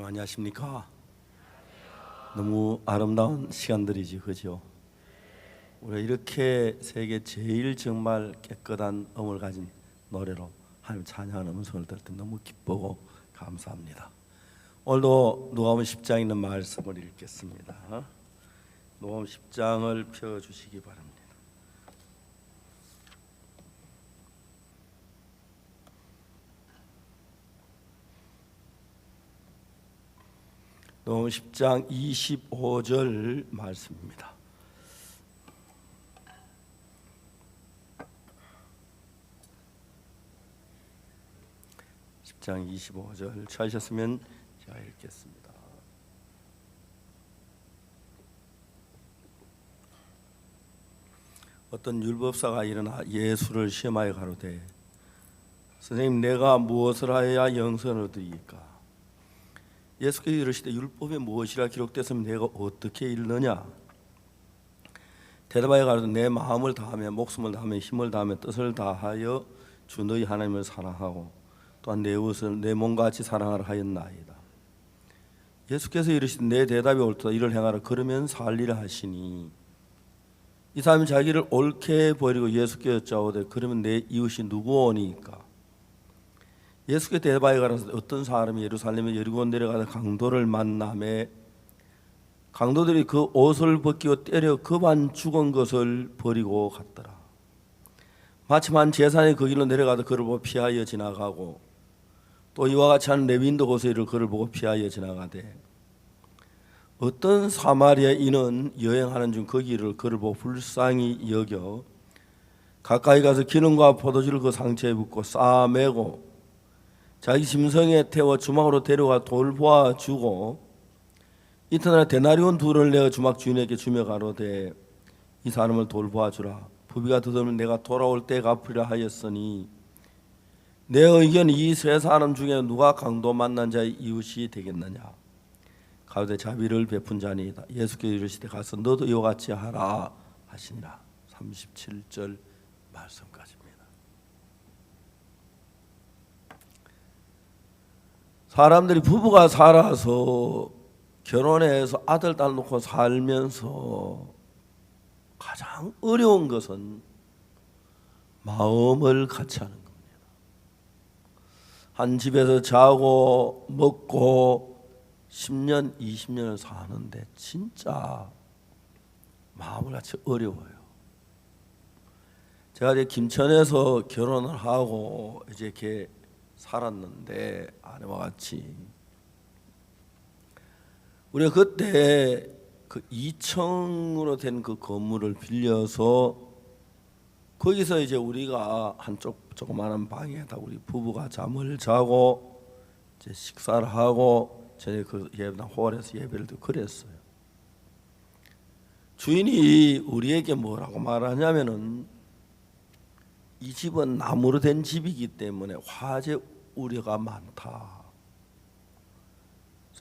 안녕하십니까? 너무 아름다운 시간들이지, 그죠? 우리가 이렇게 세계 제일 정말 깨끗한 음을 가진 노래로 하나님 찬양하는 음성을 들을 때 너무 기쁘고 감사합니다. 오늘도 누가복음 10장에 있는 말씀을 읽겠습니다. 누가복음 10장을 펴주시기 바랍니다. 누가복음 10장 25절 말씀입니다. 장 25절 찾으셨으면 제가 읽겠습니다. 어떤 율법사가 일어나 예수를 시험하여 가로되 선생님, 내가 무엇을 하여야 영생을 얻으리까? 예수께서 이르시되 율법에 무엇이라 기록되었으면 내가 어떻게 읽느냐? 대답하여 가로되 내 마음을 다하며 목숨을 다하며 힘을 다하며 뜻을 다하여 주 너희 하나님을 사랑하고 또한 내 이웃을 내 몸과 같이 사랑하라 하였나이다. 예수께서 이르시되 내 대답이 옳도다. 이를 행하라. 그러면 살리라 하시니 이 사람이 자기를 옳게 버리고 예수께 여짜오되 그러면 내 이웃이 누구오니까? 예수께 대답하여 가라사대 어떤 사람이 예루살렘에 여리고 내려가다 강도를 만나매 강도들이 그 옷을 벗기고 때려 급한 죽은 것을 버리고 갔더라. 마침 한 제사장이 그 길로 내려가다 그를 보고 피하여 지나가고 또 이와 같이 한 레위인도 거기서 그를 보고 피하여 지나가되 어떤 사마리아인은 여행하는 중 그 길을 그를 보고 불쌍히 여겨 가까이 가서 기름과 포도주를 그 상처에 붓고 싸매고 자기 짐승에 태워 주막으로 데려가 돌보아 주고 이튿날 데나리온 둘을 내어 주막 주인에게 주며 가로되 이 사람을 돌보아 주라. 부비가 더듬으면 내가 돌아올 때 갚으리라 하였으니 내 의견 이 세 사람 중에 누가 강도 만난 자의 이웃이 되겠느냐? 가로되 자비를 베푼 자니이다. 예수께서 이르시되 가서 너도 이와 같이 하라 하시니라. 37절 말씀까지입니다. 사람들이 부부가 살아서 결혼해서 아들 딸 놓고 살면서 가장 어려운 것은 마음을 같이 하는 겁니다. 한 집에서 자고 먹고 10년, 20년을 사는데 진짜 마음을 같이 어려워요. 제가 이제 김천에서 결혼을 하고 이제 이렇게 살았는데 아내와 같이 우리가 그때 그 2층으로 된 그 건물을 빌려서 거기서 이제 우리가 한쪽 조그마한 방에다 우리 부부가 잠을 자고 이제 식사를 하고 저녁에 그 예배당 홀에서 예배를 드리고 그랬어요. 주인이 우리에게 뭐라고 말하냐면은 이 집은 나무로 된 집이기 때문에 화재 우려가 많다.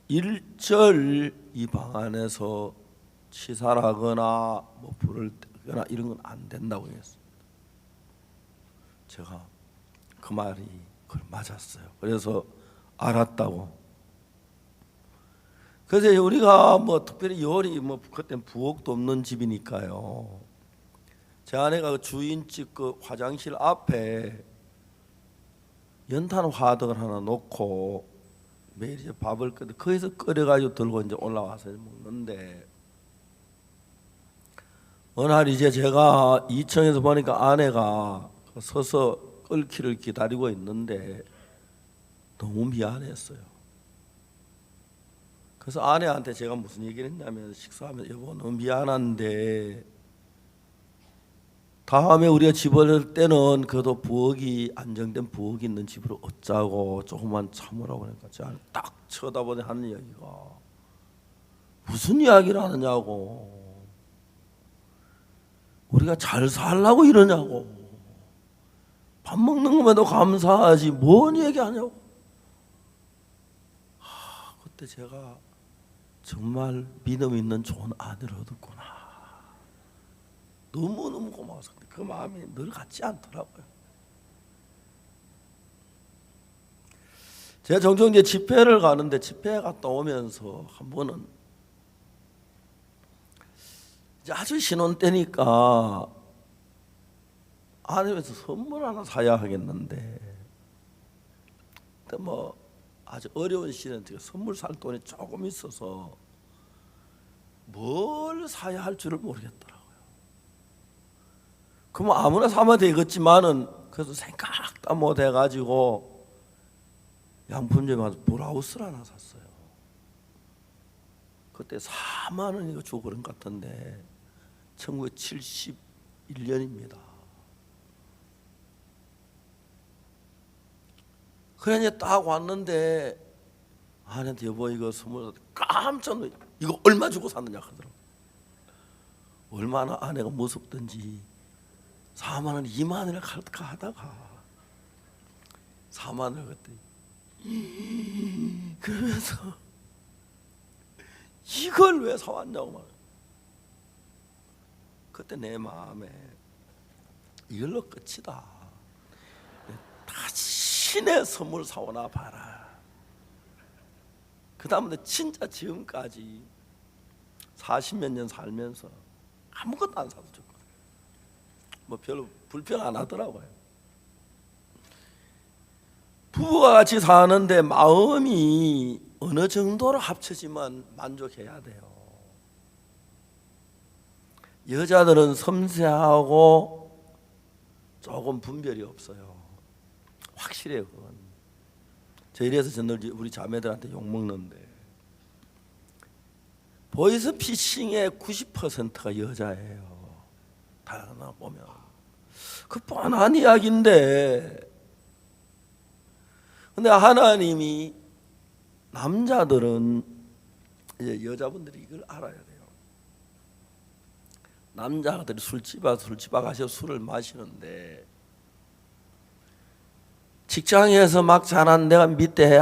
일절 이 방 안에서 치사하거나 뭐 불을 떼거나 이런 건 안 된다고 했어요. 제가 그 말이 그걸 맞았어요. 그래서 알았다고. 그래서 우리가 뭐 특별히 요리 뭐 그때는 부엌도 없는 집이니까요. 제 아내가 그 주인집 그 화장실 앞에 연탄 화덕을 하나 놓고 매일 이제 밥을 거기서 끓여가지고 들고 이제 올라와서 먹는데 어느 날 이제 제가 2층에서 보니까 아내가 서서 끓기를 기다리고 있는데 너무 미안했어요. 그래서 아내한테 제가 무슨 얘기를 했냐면 식사하면서 여보 너무 미안한데 다음에 우리가 집을 할 때는 그래도 부엌이 안정된 부엌이 있는 집으로 얻자고 조금만 참으라고 그러니까 제가 딱 쳐다보니 하는 이야기가 무슨 이야기를 하느냐고 우리가 잘 살라고 이러냐고 밥 먹는 것만도 감사하지 뭔 얘기하냐고. 그때 제가 정말 믿음 있는 좋은 아내를 얻었구나. 너무너무 고마워서 그 마음이 늘 같지 않더라고요. 제가 종종 이제 집회를 가는데 집회 갔다 오면서 한 번은 이제 아주 신혼 때니까 아내면서 선물 하나 사야 하겠는데 뭐 아주 어려운 시기에 선물 살 돈이 조금 있어서 뭘 사야 할 줄을 모르겠더라고요. 그럼 아무나 사면 되겠지만은 그래서 생각도 못 해가지고 양품점에 가서 브라우스를 하나 샀어요. 그때 4만 원이가 주고 그런 것 같은데 1971년입니다. 그래 이제 딱 왔는데 아내한테 여보 이거 선물 깜짝 놀라 이거 얼마 주고 샀느냐 하더라고. 얼마나 아내가 무섭든지 4만 원, 2만 원을 갈까 하다가 4만 원을 그때 그러면서 이걸 왜 사왔냐고 말해. 그때 내 마음에 이걸로 끝이다. 다시내 선물 사오나 봐라. 그 다음부터 진짜 지금까지 40몇 년 살면서 아무것도 안 사서 줬거든. 뭐 별로 불평 안 하더라고요. 부부가 같이 사는데 마음이 어느 정도로 합쳐지면 만족해야 돼요. 여자들은 섬세하고 조금 분별이 없어요. 확실해요 그건. 저 이래서 저는 우리 자매들한테 욕먹는데 보이스피싱의 90%가 여자예요. 다 보면 그 뻔한 이야기인데 근데 하나님이 남자들은 이제 여자분들이 이걸 알아야 돼요. 남자들이 술집에 가서 술을 마시는데 직장에서 막 자난 내가 밑에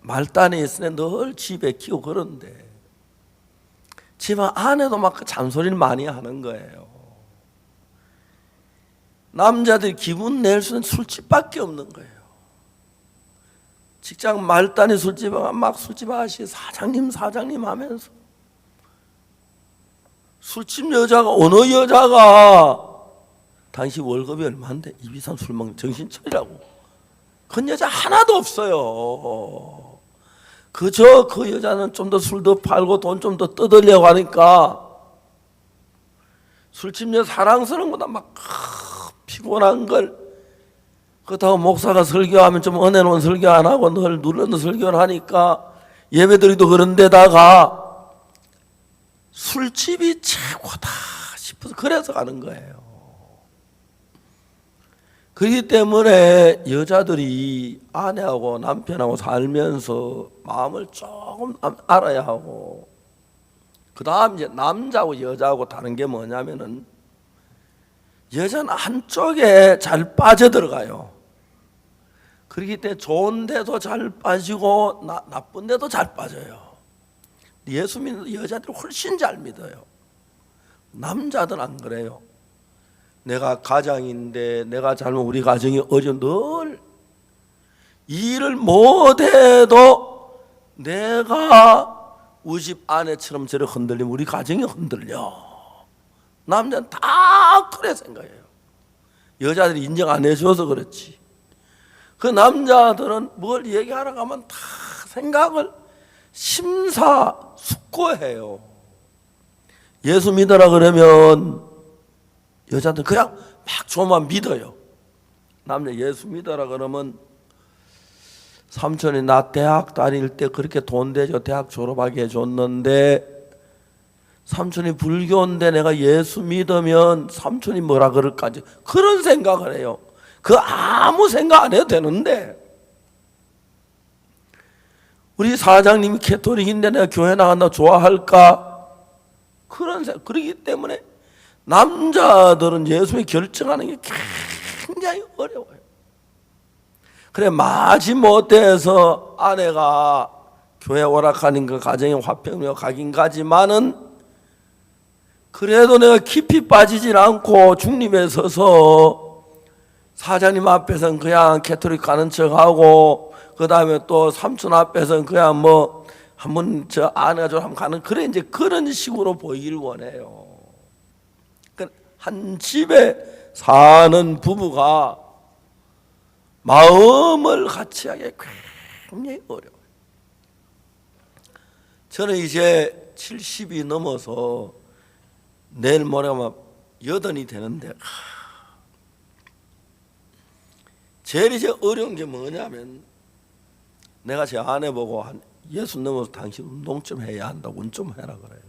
말단에 있으니 늘 집에 키우고 그런데 집안 안에도 막 잔소리를 많이 하는 거예요. 남자들이 기분 낼 수 있는 술집밖에 없는 거예요. 직장 말단에 술집에 막 술집 아저씨 사장님 하면서 술집 여자가 어느 여자가 당신 월급이 얼마인데 이 비싼 술 먹는 정신 차리라고. 그런 여자 하나도 없어요. 그저 그 여자는 좀 더 술 더 팔고 돈 좀 더 뜯으려고 하니까 술집 여자 사랑스러운 거다 막 피곤한 걸 그렇다고 목사가 설교하면 좀 은혜로운 설교 안 하고 늘 누르는 설교를 하니까 예배드리도 그런 데다가 술집이 최고다 싶어서 그래서 가는 거예요. 그렇기 때문에 여자들이 아내하고 남편하고 살면서 마음을 조금 알아야 하고 그 다음 이제 남자하고 여자하고 다른 게 뭐냐면은 여자는 한쪽에 잘 빠져들어가요. 그렇기 때문에 좋은 데도 잘 빠지고 나쁜 데도 잘 빠져요. 예수 믿는 여자들이 훨씬 잘 믿어요. 남자들은 안 그래요. 내가 가장인데 내가 잘못 우리 가정이 어려 늘 일을 못해도 내가 우리 집 아내처럼 저렇게 흔들리면 우리 가정이 흔들려. 남자는 다 그래 생각해요. 여자들이 인정 안 해줘서 그렇지. 그 남자들은 뭘 얘기하러 가면 다 생각을 심사숙고해요. 예수 믿어라 그러면 여자들 그냥 막 조만 믿어요. 남자 예수 믿어라 그러면 삼촌이 나 대학 다닐 때 그렇게 돈 대줘 대학 졸업하게 해줬는데 삼촌이 불교인데 내가 예수 믿으면 삼촌이 뭐라 그럴까 그런 생각을 해요. 그 아무 생각 안 해도 되는데 우리 사장님이 캐토릭인데 내가 교회 나간다고 좋아할까 그런 생각. 그렇기 때문에 남자들은 예수에 결정하는 게 굉장히 어려워요. 그래 마지못해서 아내가 교회 오락하니까 가정에 화평이며 가긴 가지만은 그래도 내가 깊이 빠지질 않고 중립에 서서 사장님 앞에서는 그냥 캐토릭 가는 척하고, 그 다음에 또 삼촌 앞에서는 그냥 뭐 한번 저 아내가 좀 한번 가는, 그래 이제 그런 식으로 보이길 원해요. 한 집에 사는 부부가 마음을 같이 하기 굉장히 어려워요. 저는 이제 70이 넘어서 내일 모레가 80이 되는데, 제일 이제 어려운 게 뭐냐면, 내가 제 아내 보고 한 60 넘어서 당신 운동 좀 해야 한다고, 운 좀 해라 그래요.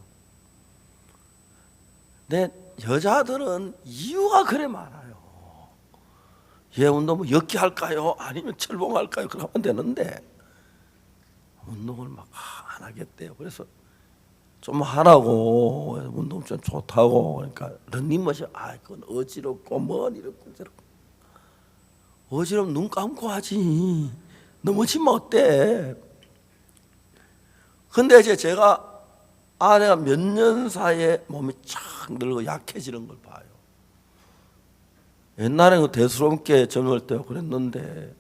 근데 여자들은 이유가 그래 많아요. 얘 운동 뭐 엮기 할까요? 아니면 철봉할까요? 그렇게 하면 되는데 운동을 막 안 하겠대요. 그래서 좀 하라고, 운동 좀 좋다고. 그러니까 런닝머신, 그건 어지럽고 뭔 이렇고 저렇고. 어지럽으면 눈 감고 하지, 넘어지면 어때? 근데 이제 제가 아내가 몇 년 사이에 몸이 쫙 늙어 약해지는 걸 봐요. 옛날에는 대수롭게 젊을 때 그랬는데,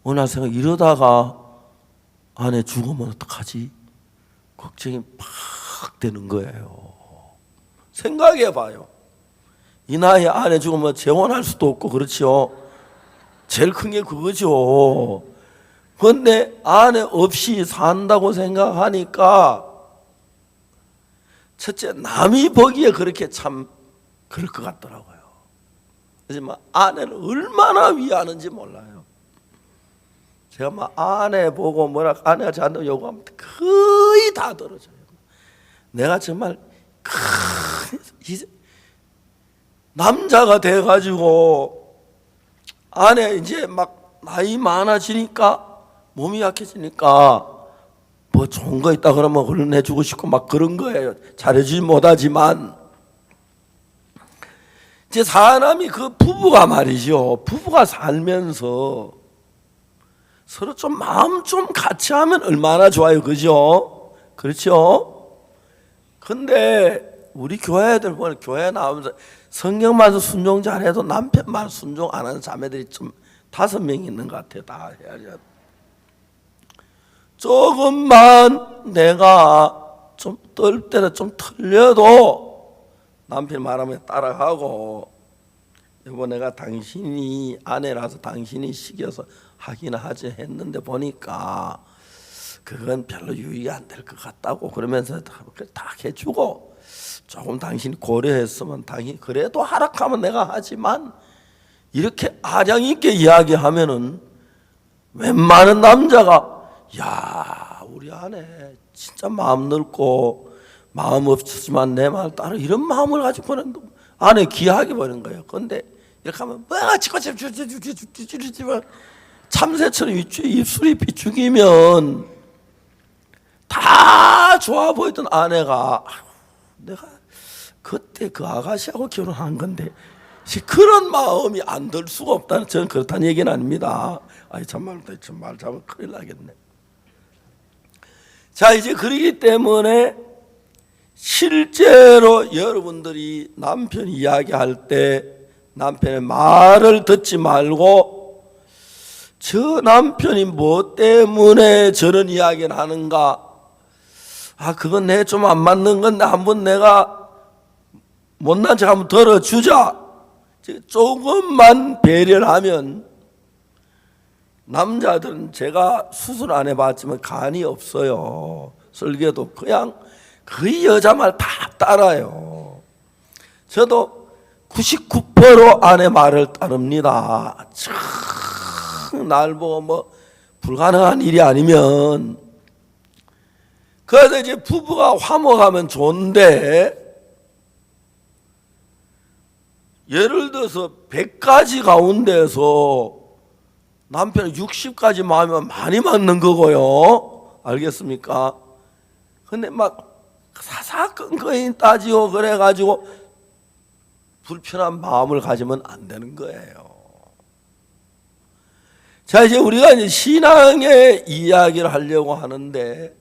어느 날 생각, 이러다가 아내 죽으면 어떡하지? 걱정이 팍 되는 거예요. 생각해 봐요. 이 나이에 아내 죽으면 재혼할 수도 없고, 그렇죠? 제일 큰 게 그거죠. 그런데 아내 없이 산다고 생각하니까, 첫째, 남이 보기에 그렇게 참 그럴 것 같더라고요. 하지만 아내를 얼마나 위하는지 몰라요. 제가 막 아내 보고 뭐라, 아내가 저한테 요구하면 거의 다 들어줘요. 내가 정말 남자가 돼가지고, 아내 이제 막 나이 많아지니까, 몸이 약해지니까 뭐 좋은 거 있다 그러면 얼른 해주고 싶고 막 그런 거예요. 잘해주지 못하지만. 이제 사람이, 그 부부가 말이죠, 부부가 살면서 서로 좀 마음 좀 같이 하면 얼마나 좋아요, 그죠? 그렇죠? 근데 우리 교회들 보면, 교회 나오면서 성경만 순종 잘해도 남편만 순종 안 하는 자매들이 좀 5명 있는 것 같아요. 다 해야죠. 조금만 내가 좀 떨 때는 좀 틀려도 남편 말하면 따라가고, 여보 내가 당신이 아내라서 당신이 시켜서 하긴 하지 했는데 보니까 그건 별로 유의가 안 될 것 같다고 그러면서 다 해주고, 조금 당신이 고려했으면 당연히 그래도 하락하면 내가 하지만, 이렇게 아량 있게 이야기하면은 웬만한 남자가, 야 우리 아내 진짜 마음 넓고 마음 없지만 내 말 따라, 이런 마음을 가지고 보는 아내 귀하게 보는 거예요. 그런데 이렇게 하면 뭐가 지금 참새처럼 입술이 비죽이면 다 좋아 보이던 아내가, 내가 그때 그 아가씨하고 결혼한 건데 그런 마음이 안 들 수가 없다는, 저는 그렇다는 얘기는 아닙니다. 참말 잘하면 큰일 나겠네. 자, 이제 그러기 때문에 실제로 여러분들이 남편이 이야기할 때 남편의 말을 듣지 말고, 저 남편이 뭐 때문에 저런 이야기를 하는가, 그건 내 좀 안 맞는 건데 한번 내가 못난 척 한번 들어주자. 조금만 배려를 하면, 남자들은 제가 수술 안 해봤지만 간이 없어요. 설계도 그냥 거의 여자 말 다 따라요. 저도 99% 아내 말을 따릅니다. 날 보고 뭐 불가능한 일이 아니면. 그래서 이제 부부가 화목하면 좋은데, 예를 들어서 100가지 가운데서 남편이 60가지 마음이면 많이 맞는 거고요. 알겠습니까? 근데 막 사사건건 따지고 그래가지고 불편한 마음을 가지면 안 되는 거예요. 자, 이제 우리가 이제 신앙의 이야기를 하려고 하는데,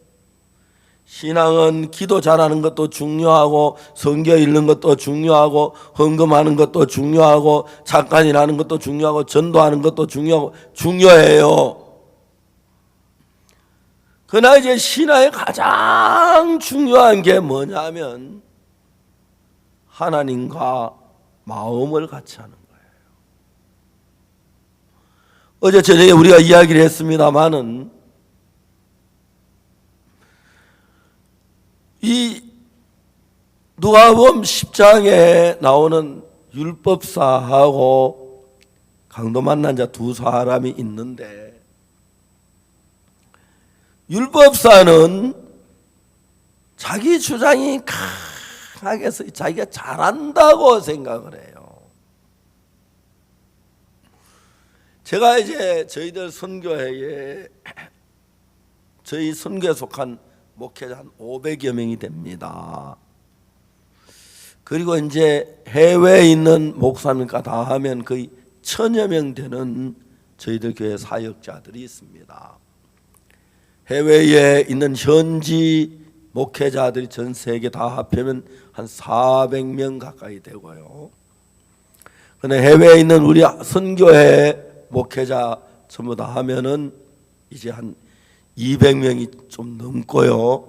신앙은 기도 잘하는 것도 중요하고 성경 읽는 것도 중요하고 헌금하는 것도 중요하고 착간이라는 것도 중요하고 전도하는 것도 중요해요. 그러나 이제 신앙의 가장 중요한 게 뭐냐면 하나님과 마음을 같이 하는 거예요. 어제 저녁에 우리가 이야기를 했습니다마는 이 누가복음 10장에 나오는 율법사하고 강도 만난 자 두 사람이 있는데, 율법사는 자기 주장이 강하게 해서 자기가 잘한다고 생각을 해요. 제가 이제 저희들 선교회에 저희 선교에 속한 목회자 한 500여 명이 됩니다. 그리고 이제 해외에 있는 목사님과 다 하면 거의 1000여 명 되는 저희들 교회 사역자들이 있습니다. 해외에 있는 현지 목회자들이 전 세계 다 합하면 한 400명 가까이 되고요. 그런데 해외에 있는 우리 선교회 목회자 전부 다 하면은 이제 한 200명이 좀 넘고요.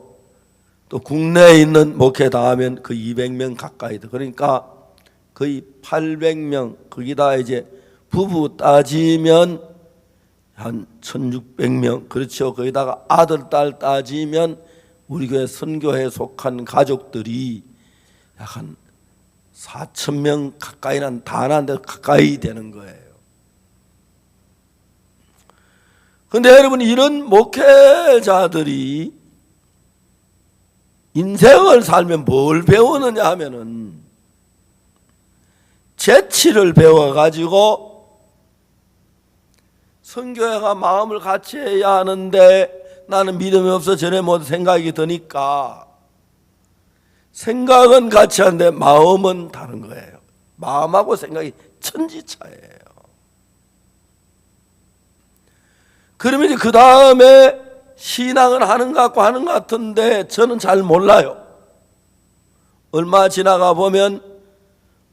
또 국내에 있는 목회 다 하면 그 200명 가까이 돼. 그러니까 거의 800명. 거기다 이제 부부 따지면 한 1600명. 그렇죠. 거기다가 아들, 딸 따지면 우리 교회 선교회에 속한 가족들이 약 한 4000명 가까이는 다 나는데 가까이 되는 거예요. 그런데 여러분, 이런 목회자들이 인생을 살면 뭘 배우느냐 하면은 재치를 배워가지고 선교회가 마음을 같이 해야 하는데 나는 믿음이 없어 전에 못 생각이 드니까 생각은 같이 하는데 마음은 다른 거예요. 마음하고 생각이 천지차예요. 그러면 그 다음에 신앙은 하는 것 같고 하는 것 같은데 저는 잘 몰라요. 얼마 지나가 보면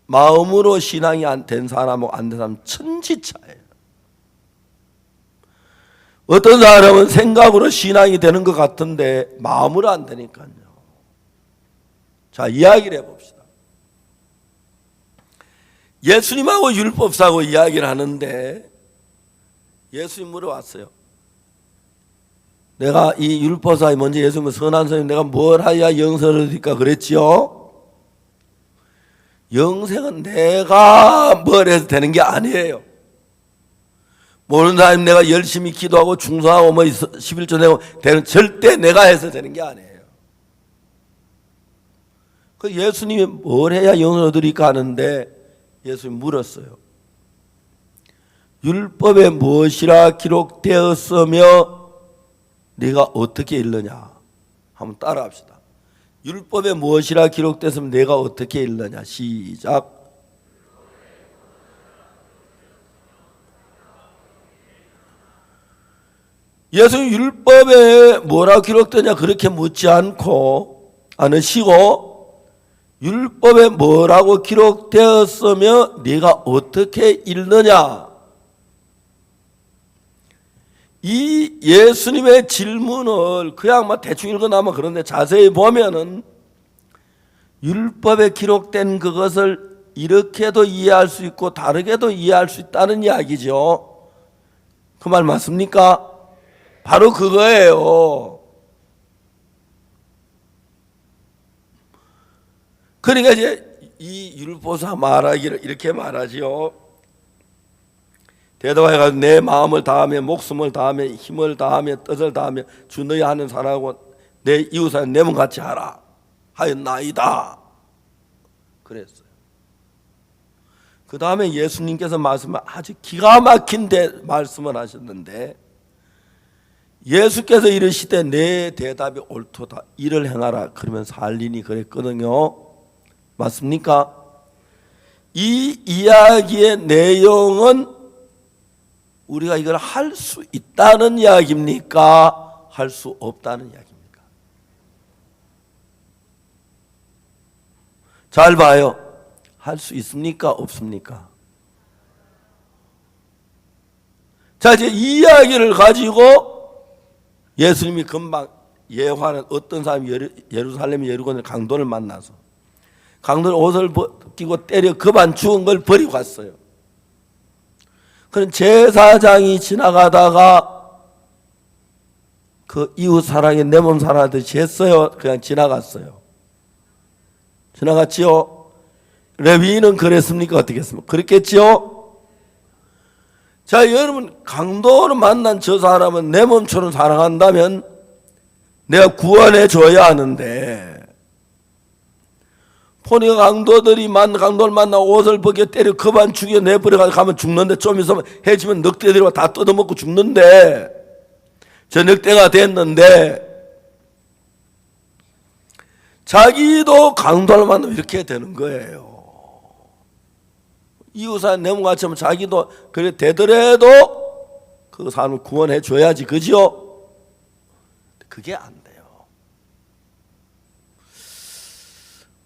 마음으로 신앙이 안 된 사람하고 안 된 사람 천지차예요. 어떤 사람은 생각으로 신앙이 되는 것 같은데 마음으로 안 되니까요. 자, 이야기를 해봅시다. 예수님하고 율법사하고 이야기를 하는데 예수님 물어봤어요. 내가 이 율법사에 먼저 예수님은 선한 선생님 내가 뭘 하야 영생을 얻을까 그랬지요? 영생은 내가 뭘 해서 되는 게 아니에요. 모르는 사람이 내가 열심히 기도하고 충성하고 뭐 11조 내고 되는, 절대 내가 해서 되는 게 아니에요. 그 예수님이 뭘 해야 영생을 얻으리까 하는데 예수님이 물었어요. 율법에 무엇이라 기록되었으며 네가 어떻게 읽느냐? 한번 따라합시다. 율법에 무엇이라 기록됐으면 내가 어떻게 읽느냐? 시작. 예수님 율법에 뭐라고 기록되냐 그렇게 묻지 않으시고 율법에 뭐라고 기록되었으며 네가 어떻게 읽느냐? 이 예수님의 질문을 그냥 막 대충 읽어나면 그런데 자세히 보면은 율법에 기록된 그것을 이렇게도 이해할 수 있고 다르게도 이해할 수 있다는 이야기죠. 그 말 맞습니까? 바로 그거예요. 그러니까 이제 이 율법사 말하기를 이렇게 말하지요. 대답해가지고 내 마음을 다하며 목숨을 다하며 힘을 다하며 뜻을 다하며 주 너희 하는 사람하고 내 이웃을 내 몸같이 하라 하였나이다 그랬어요. 그 다음에 예수님께서 말씀을 아주 기가 막힌 말씀을 하셨는데 예수께서 이르시되 내 대답이 옳도다 이를 행하라 그러면 살리니 그랬거든요. 맞습니까? 이 이야기의 내용은 우리가 이걸 할 수 있다는 이야기입니까? 할 수 없다는 이야기입니까? 잘 봐요. 할 수 있습니까? 없습니까? 자, 이제 이 이야기를 가지고 예수님이 금방 예화는 어떤 사람이 예루살렘 예루살렘 강도를 만나서 강도를 옷을 벗기고 때려 그만 죽은 걸 버리고 갔어요. 그런 제사장이 지나가다가 그 이웃 사랑에 내 몸 사랑하듯이 했어요? 그냥 지나갔어요? 지나갔지요? 레위인은 그랬습니까? 어떻게 했습니까? 그랬겠지요? 자, 여러분, 강도를 만난 저 사람은 내 몸처럼 사랑한다면 내가 구원해 줘야 하는데, 포니가 강도를 만나 옷을 벗겨 때려 그만 죽여 내버려 가면 죽는데, 좀 있으면 해지면 늑대들이 다 뜯어먹고 죽는데, 저 늑대가 됐는데, 자기도 강도를 만나면 이렇게 되는 거예요. 이웃사 내몸같이 하면 자기도 그래 되더라도 그 사람을 구원해 줘야지, 그죠? 그게 안 돼요.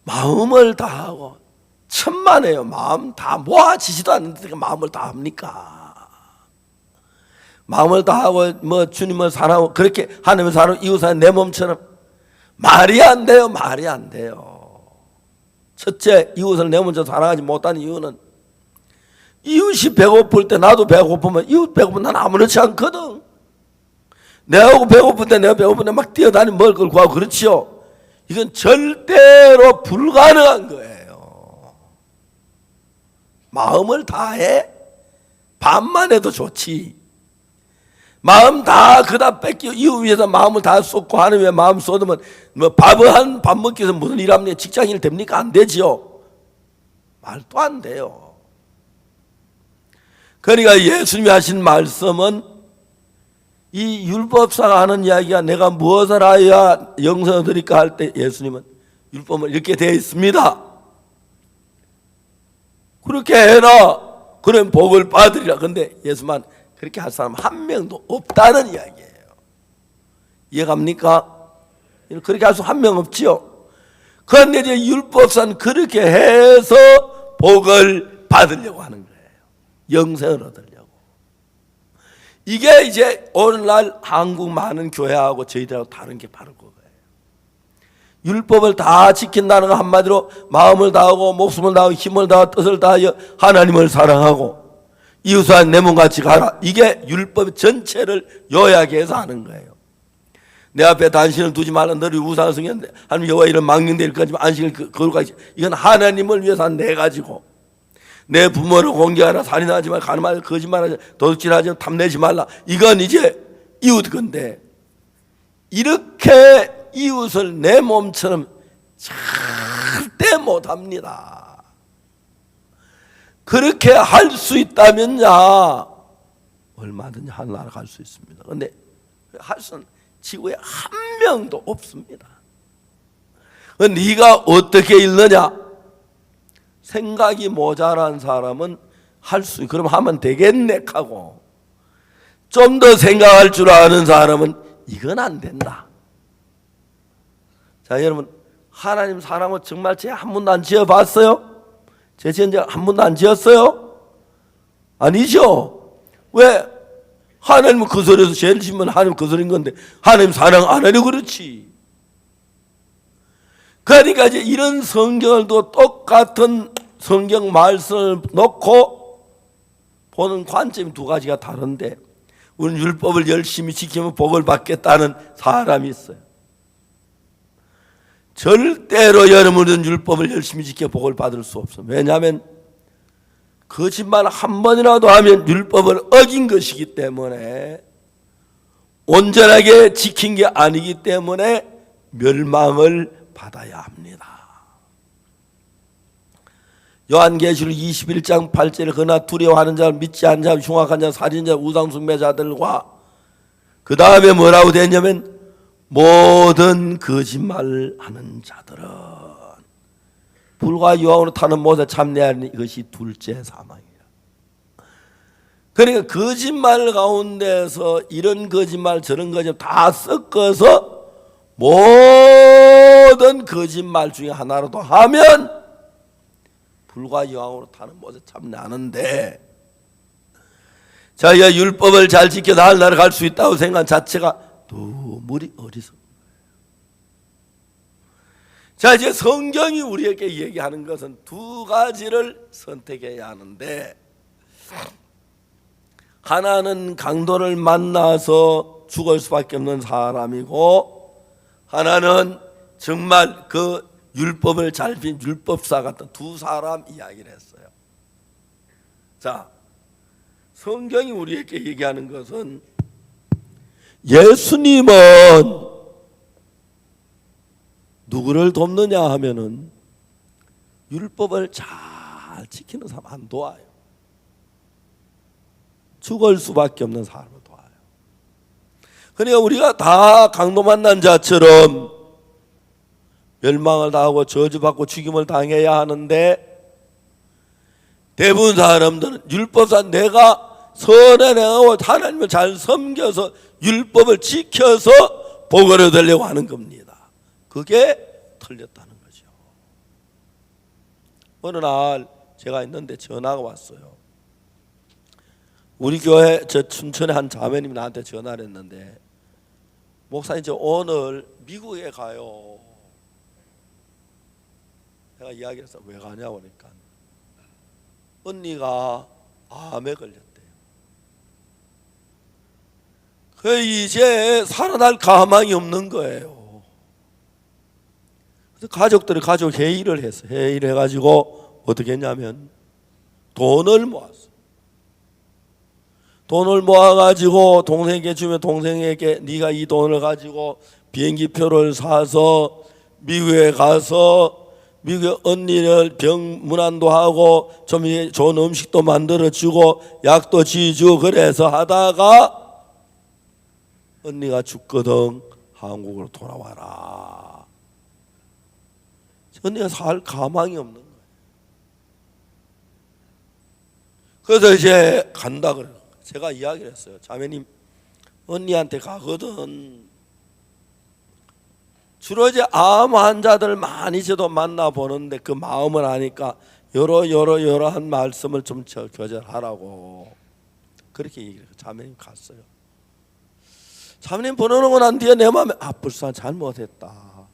마음을 다하고 천만에요. 마음 다 모아지지도 않는데 마음을 다 합니까? 마음을 다하고 뭐 주님을 사랑하고 그렇게 하나님을 사랑하고 이웃사 내 몸처럼 말이 안 돼요. 말이 안 돼요. 첫째, 이웃을 내 몸처럼 사랑하지 못하는 이유는 이웃이 배고플 때 나도 배고프면 이웃 배고프면 난 아무렇지 않거든. 내가 배고플 때 내가 배고플 때 막 뛰어다니면 먹을 걸 구하고 그렇지요. 이건 절대로 불가능한 거예요. 마음을 다해? 반만 해도 좋지. 마음 다 그다 뺏기고 이웃 위해서 마음을 다 쏟고 하는 왜 마음 쏟으면 뭐 밥 먹기 위해서 무슨 일 합니까? 직장일 됩니까? 안 되지요. 말도 안 돼요. 그러니까 예수님이 하신 말씀은 이 율법사가 하는 이야기가 내가 무엇을 하여야 영생을 얻으리까 할 때 예수님은 율법은 이렇게 되어 있습니다. 그렇게 해라. 그러면 복을 받으리라. 근데 예수만 그렇게 할 사람 한 명도 없다는 이야기예요. 이해갑니까? 그렇게 할 수 한 명 없지요. 그런데 이제 율법사는 그렇게 해서 복을 받으려고 하는 거예요. 영생을 얻으려고. 이게 이제 오늘날 한국 많은 교회하고 저희들하고 다른 게 바로 그거예요. 율법을 다 지킨다는 거 한마디로 마음을 다하고 목숨을 다하고 힘을 다하고 뜻을 다하여 하나님을 사랑하고 이웃과 내 몸같이 가라. 이게 율법 전체를 요약해서 하는 거예요. 내 앞에 단신을 두지 말라. 너를 우상을 섬겼는데 하나님 여호와 이를 망령되 일까지만 안식을 거룩하게. 이건 하나님을 위해서 한 네 가지고, 내 부모를 공개하라. 살인하지 말라. 가늠하지 말라. 거짓말하지 말라. 도둑질하지 말라. 탐내지 말라. 이건 이제 이웃 건데, 이렇게 이웃을 내 몸처럼 절대 못합니다. 그렇게 할 수 있다면야 얼마든지 하늘나라 갈 수 있습니다. 그런데 할 수는 지구에 한 명도 없습니다. 네가 어떻게 읽느냐? 생각이 모자란 사람은 할 수, 그럼 하면 되겠네 하고, 좀 더 생각할 줄 아는 사람은 이건 안 된다. 자, 여러분, 하나님 사랑은 정말 죄 한 번도 안 지어봤어요? 죄 지은 적 한 번도 안 지었어요? 아니죠? 왜? 하나님은 그 소리에서 죄를 지면 하나님 그 소리인 건데 하나님 사랑 안 하려고 그렇지. 그러니까 이제 이런 성경을 또 똑같은 성경 말씀을 놓고 보는 관점이 두 가지가 다른데, 우리는 율법을 열심히 지키면 복을 받겠다는 사람이 있어요. 절대로 여러분은 율법을 열심히 지켜 복을 받을 수 없어요. 왜냐하면 거짓말 한 번이라도 하면 율법을 어긴 것이기 때문에, 온전하게 지킨 게 아니기 때문에 멸망을 받아야 합니다. 요한계시록 21장 8절에 그러나 두려워하는 자, 믿지 않는 자, 흉악한 자, 살인자, 우상숭배자들과 그 다음에 뭐라고 되냐면 모든 거짓말하는 자들은 불과 유황으로 타는 못에 참내하는 이것이 둘째 사망이에요. 그러니까 거짓말 가운데서 이런 거짓말 저런 거짓말 다 섞어서 모든 거짓말 중에 하나라도 하면 불과 이왕으로 타는 못에 참 나는데, 자기가 율법을 잘 지켜 하늘나라 갈 수 있다고 생각한 자체가 너무 어리석은 거예요. 자, 이제 성경이 우리에게 얘기하는 것은 두 가지를 선택해야 하는데, 하나는 강도를 만나서 죽을 수밖에 없는 사람이고, 하나는 정말 그 율법을 잘 빈 율법사 같은 두 사람 이야기를 했어요. 자, 성경이 우리에게 얘기하는 것은 예수님은 누구를 돕느냐 하면은 율법을 잘 지키는 사람 안 도와요. 죽을 수밖에 없는 사람을 도와요. 그러니까 우리가 다 강도 만난 자처럼 멸망을 당하고 저주받고 죽임을 당해야 하는데, 대부분 사람들은 율법상 내가 선을 행하고 하나님을 잘 섬겨서 율법을 지켜서 복을 얻으려고 하는 겁니다. 그게 틀렸다는 거죠. 어느 날 제가 있는데 전화가 왔어요. 우리 교회 저 춘천에 한 자매님이 나한테 전화를 했는데, 목사님 저 오늘 미국에 가요. 내가 이야기해서 왜 가냐고 그러니까 언니가 암에 걸렸대요. 그 이제 살아날 가망이 없는 거예요. 그래서 가족들이 가족 회의를 했어. 회의를 해가지고 어떻게 했냐면 돈을 모았어. 돈을 모아가지고 동생에게 주면 동생에게 네가 이 돈을 가지고 비행기표를 사서 미국에 가서 미국의 언니를 병 문안도 하고 좀 좋은 음식도 만들어주고 약도 지어주고 그래서 하다가 언니가 죽거든 한국으로 돌아와라. 언니가 살 가망이 없는 거예요. 그래서 이제 간다 그래요. 제가 이야기를 했어요. 자매님 언니한테 가거든. 주로 이제 암 환자들 많이 저도 만나보는데 그 마음을 아니까 여러한 말씀을 좀 교절하라고 그렇게 얘기를 해요. 자매님 갔어요. 자매님 보내놓고 난 뒤에 내 마음에 불쌍 잘못했다.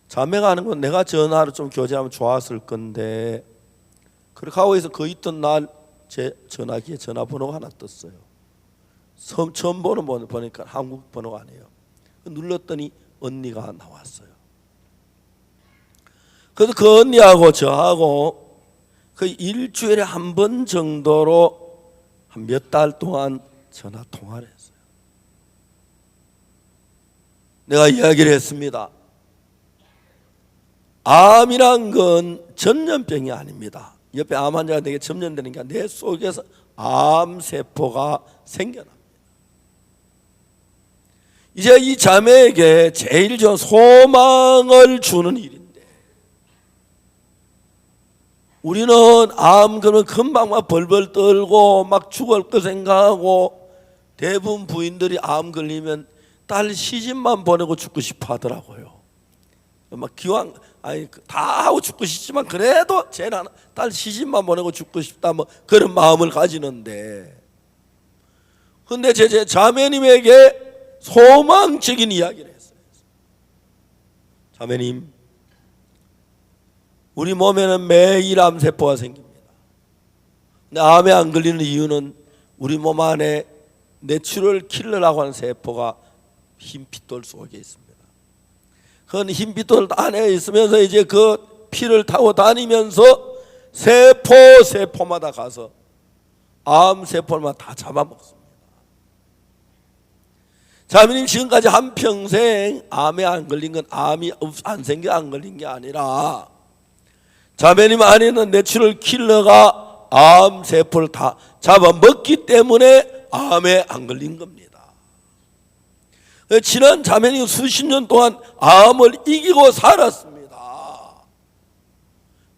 자매가 하는 건 내가 전화로 좀 교제하면 좋았을 건데, 그렇게 하고 있어. 그 있던 날 제 전화기에 전화번호가 하나 떴어요. 처음 보니까 한국 번호가 아니에요. 눌렀더니 언니가 나왔어요. 그래서 그 언니하고 저하고 그 일주일에 한 번 정도로 한 몇 달 동안 전화 통화를 했어요. 내가 이야기를 했습니다. 암이란 건 전염병이 아닙니다. 옆에 암 환자가 내게 전염되는 게 내 속에서 암세포가 생겨납니다. 이제 이 자매에게 제일 좋은 소망을 주는 일인데, 우리는 암 그러면 금방 막 벌벌 떨고 막 죽을 거 생각하고, 대부분 부인들이 암 걸리면 딸 시집만 보내고 죽고 싶어 하더라고요. 막 기왕 다 하고 죽고 싶지만 그래도 쟤는 딸 시집만 보내고 죽고 싶다 뭐 그런 마음을 가지는데, 근데 제 자매님에게 소망적인 이야기를 했어요. 자매님, 우리 몸에는 매일 암세포가 생깁니다. 근데 암에 안 걸리는 이유는 우리 몸 안에 내추럴 킬러라고 하는 세포가 흰 핏돌 속에 있습니다. 그 흰 핏돌 안에 있으면서 이제 그 피를 타고 다니면서 세포마다 가서 암세포만 다 잡아먹습니다. 자매님 지금까지 한평생 암에 안 걸린 건 암이 안 생겨 안 걸린 게 아니라 자매님 안에는 내추럴 킬러가 암세포를 다 잡아먹기 때문에 암에 안 걸린 겁니다. 지난 자매님 수십 년 동안 암을 이기고 살았습니다.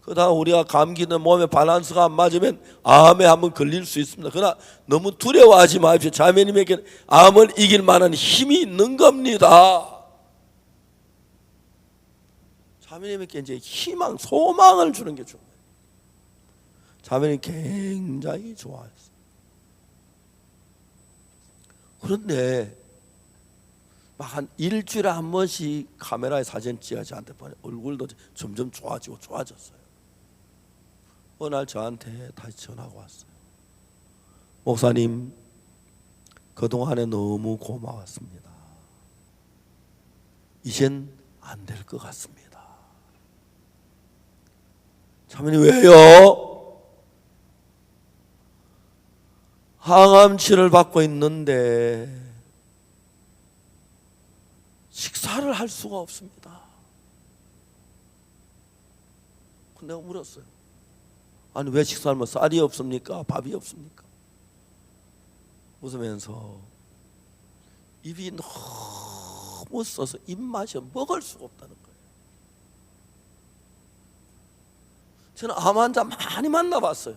그러다 우리가 감기는 몸에 밸런스가 안 맞으면 암에 한번 걸릴 수 있습니다. 그러나 너무 두려워하지 마십시오. 자매님에게 암을 이길 만한 힘이 있는 겁니다. 자매님에게 이제 희망, 소망을 주는 게 중요해요. 자매는 굉장히 좋아했어요. 그런데 막 한 일주일에 한 번씩 카메라에 사진 찍어 저한테 보내. 얼굴도 점점 좋아지고 좋아졌어요. 어느 날 저한테 다시 전화가 왔어요. 목사님, 그동안에 너무 고마웠습니다. 이젠 안 될 것 같습니다. 자매님, 왜요? 항암치를 받고 있는데 식사를 할 수가 없습니다. 내가 물었어요. 아니, 왜 식사하면 쌀이 없습니까? 밥이 없습니까? 웃으면서 입이 너무 써서 입맛이 먹을 수가 없다는 거예요. 저는 암 환자 많이 만나봤어요.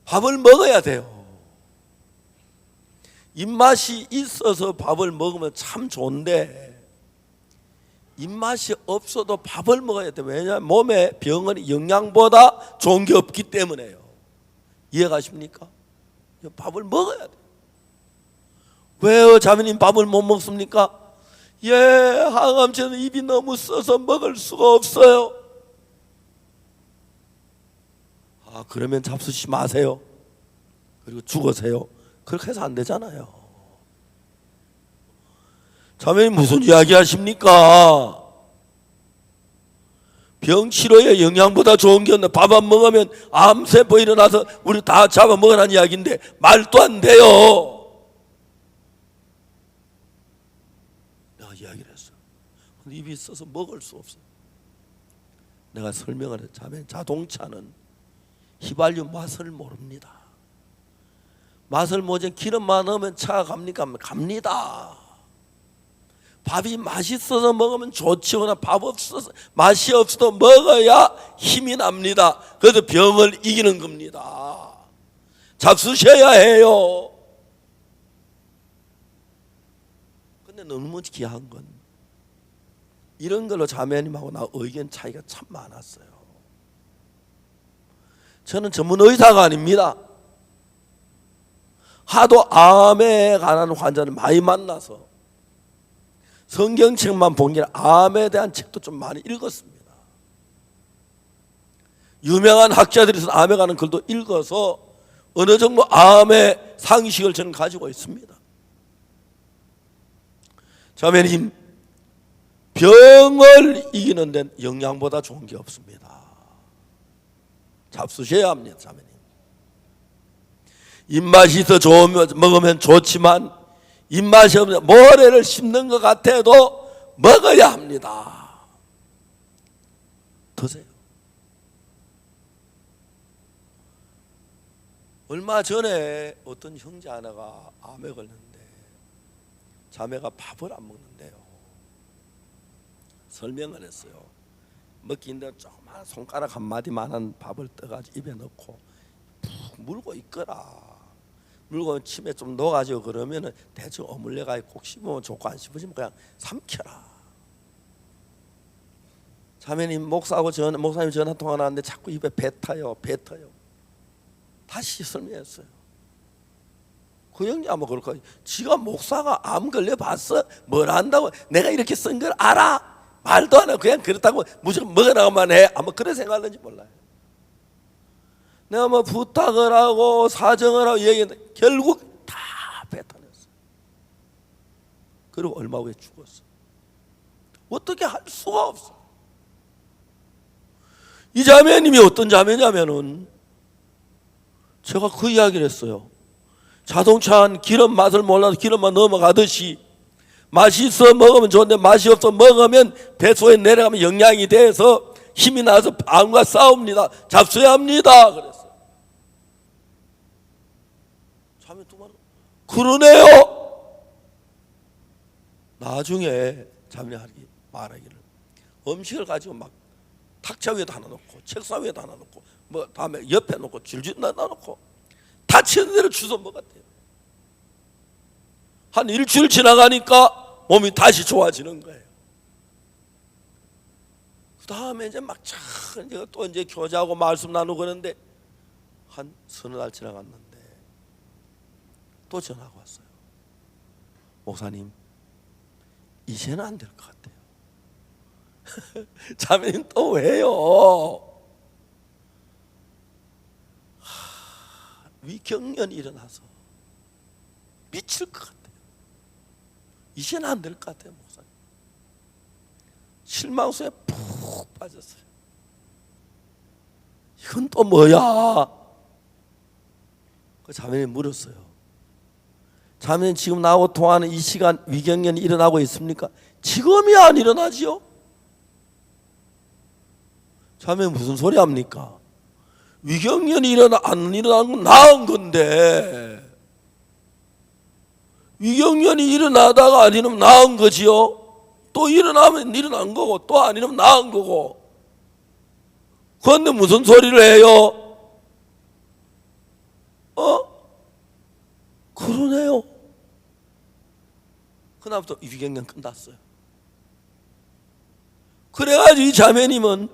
밥을 먹어야 돼요. 입맛이 있어서 밥을 먹으면 참 좋은데 입맛이 없어도 밥을 먹어야 돼요. 왜냐하면 몸에 병은 영양보다 좋은 게 없기 때문에요. 이해가십니까? 밥을 먹어야 돼요. 왜요? 자매님 밥을 못 먹습니까? 예, 항암제는 입이 너무 써서 먹을 수가 없어요. 아, 그러면 잡수시 마세요. 그리고 죽으세요. 그렇게 해서 안 되잖아요. 자매님 무슨 이야기 하십니까? 병치료에 영양보다 좋은 게 없네. 밥 안 먹으면 암세포 일어나서 우리 다 잡아먹으라는 이야기인데 말도 안 돼요. 내가 이야기를 했어요. 근데 입이 있어서 먹을 수 없어요. 내가 설명을 했죠. 자매, 자동차는 휘발유 맛을 모릅니다. 맛을 모르면 기름만 넣으면 차가 갑니까? 갑니다. 밥이 맛있어서 먹으면 좋지, 그러나 밥 없어서 맛이 없어도 먹어야 힘이 납니다. 그래서 병을 이기는 겁니다. 잡수셔야 해요. 근데 너무 귀한 건 이런 걸로 자매님하고 나 의견 차이가 참 많았어요. 저는 전문 의사가 아닙니다. 하도 암에 관한 환자를 많이 만나서 성경책만 본 게 아니라 암에 대한 책도 좀 많이 읽었습니다. 유명한 학자들이 암에 관한 글도 읽어서 어느 정도 암의 상식을 저는 가지고 있습니다. 자매님, 병을 이기는 데는 영양보다 좋은 게 없습니다. 잡수셔야 합니다. 자매님, 입맛이 더 좋으면 먹으면 좋지만 입맛이 없는 모래를 씹는 것 같아도 먹어야 합니다. 드세요. 얼마 전에 어떤 형제 하나가 암에 걸렸는데 자매가 밥을 안 먹는데요. 설명을 했어요. 먹기 힘든 조그만 손가락 한 마디만한 밥을 떠가지고 입에 넣고 푹 물고 있거라. 물고 침에 좀 넣어가지고 그러면은 대충 어물려가지고 꼭 씹으면 좋고 안 씹으시면 그냥 삼켜라. 자매님, 목사님 전화 통화 나왔는데 자꾸 입에 뱉어요. 다시 설명했어요. 그 형님 아마 그럴 거예요. 지가 목사가 암 걸려봤어? 뭘 안다고? 내가 이렇게 쓴 걸 알아? 말도 안 하고 그냥 그렇다고 무조건 먹어나가만 해. 아마 그런 생각하는지 몰라요. 내가 뭐 부탁을 하고 사정을 하고 얘기했는데 결국 다 뱉어냈어. 그리고 얼마 후에 죽었어. 어떻게 할 수가 없어. 이 자매님이 어떤 자매냐면은 제가 그 이야기를 했어요. 자동차는 기름 맛을 몰라도 기름만 넘어가듯이 맛있어 먹으면 좋은데 맛이 없어 먹으면 배 속에 내려가면 영양이 돼서 힘이 나서 암과 싸웁니다. 잡숴야 합니다. 그랬어요. 자매 두 말 그러네요. 나중에 자매가 말하기를 음식을 가지고 막 탁자 위에다 하나 놓고 책상 위에다 하나 놓고 뭐 다음에 옆에 놓고 줄줄 놔놓고 다치는 대로 주워 먹었대요. 한 일주일 지나가니까 몸이 다시 좋아지는 거예요. 다음에 이제 막 또 이제 교제하고 말씀 나누고 그러는데 한 서너 달 지나갔는데 또 전화가 왔어요. 목사님, 이제는 안 될 것 같아요. 자매님 또 왜요? 위경련이 일어나서 미칠 것 같아요. 이제는 안 될 것 같아요, 목사님. 실망수에 푹 빠졌어요. 이건 또 뭐야? 그 자매님 물었어요. 자매님 지금 나하고 통화하는 이 시간 위경련이 일어나고 있습니까? 지금이 안 일어나지요? 자매님 무슨 소리 합니까? 위경련이 안 일어나는 건 나은 건데 위경련이 일어나다가 안 일어나면 나은 거지요? 또 일어나면 일어난 거고 또 안 일어나면 나은 거고. 그런데 무슨 소리를 해요? 그러네요. 그날부터 위경련 끝났어요. 그래가지고 이 자매님은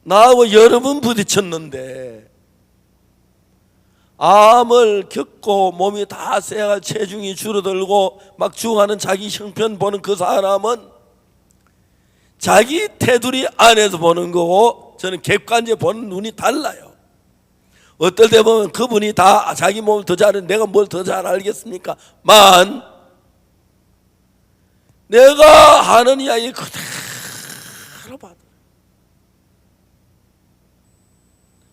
나하고 여러 번 부딪혔는데 암을 겪고 몸이 다 쇠가 체중이 줄어들고 막 죽어가는 자기 형편 보는 그 사람은 자기 테두리 안에서 보는 거고 저는 객관적으로 보는 눈이 달라요. 어떨 때 보면 그분이 다 자기 몸을 더 잘해 내가 뭘 더 잘 알겠습니까? 만 내가 하는 이야기 그대로 받아.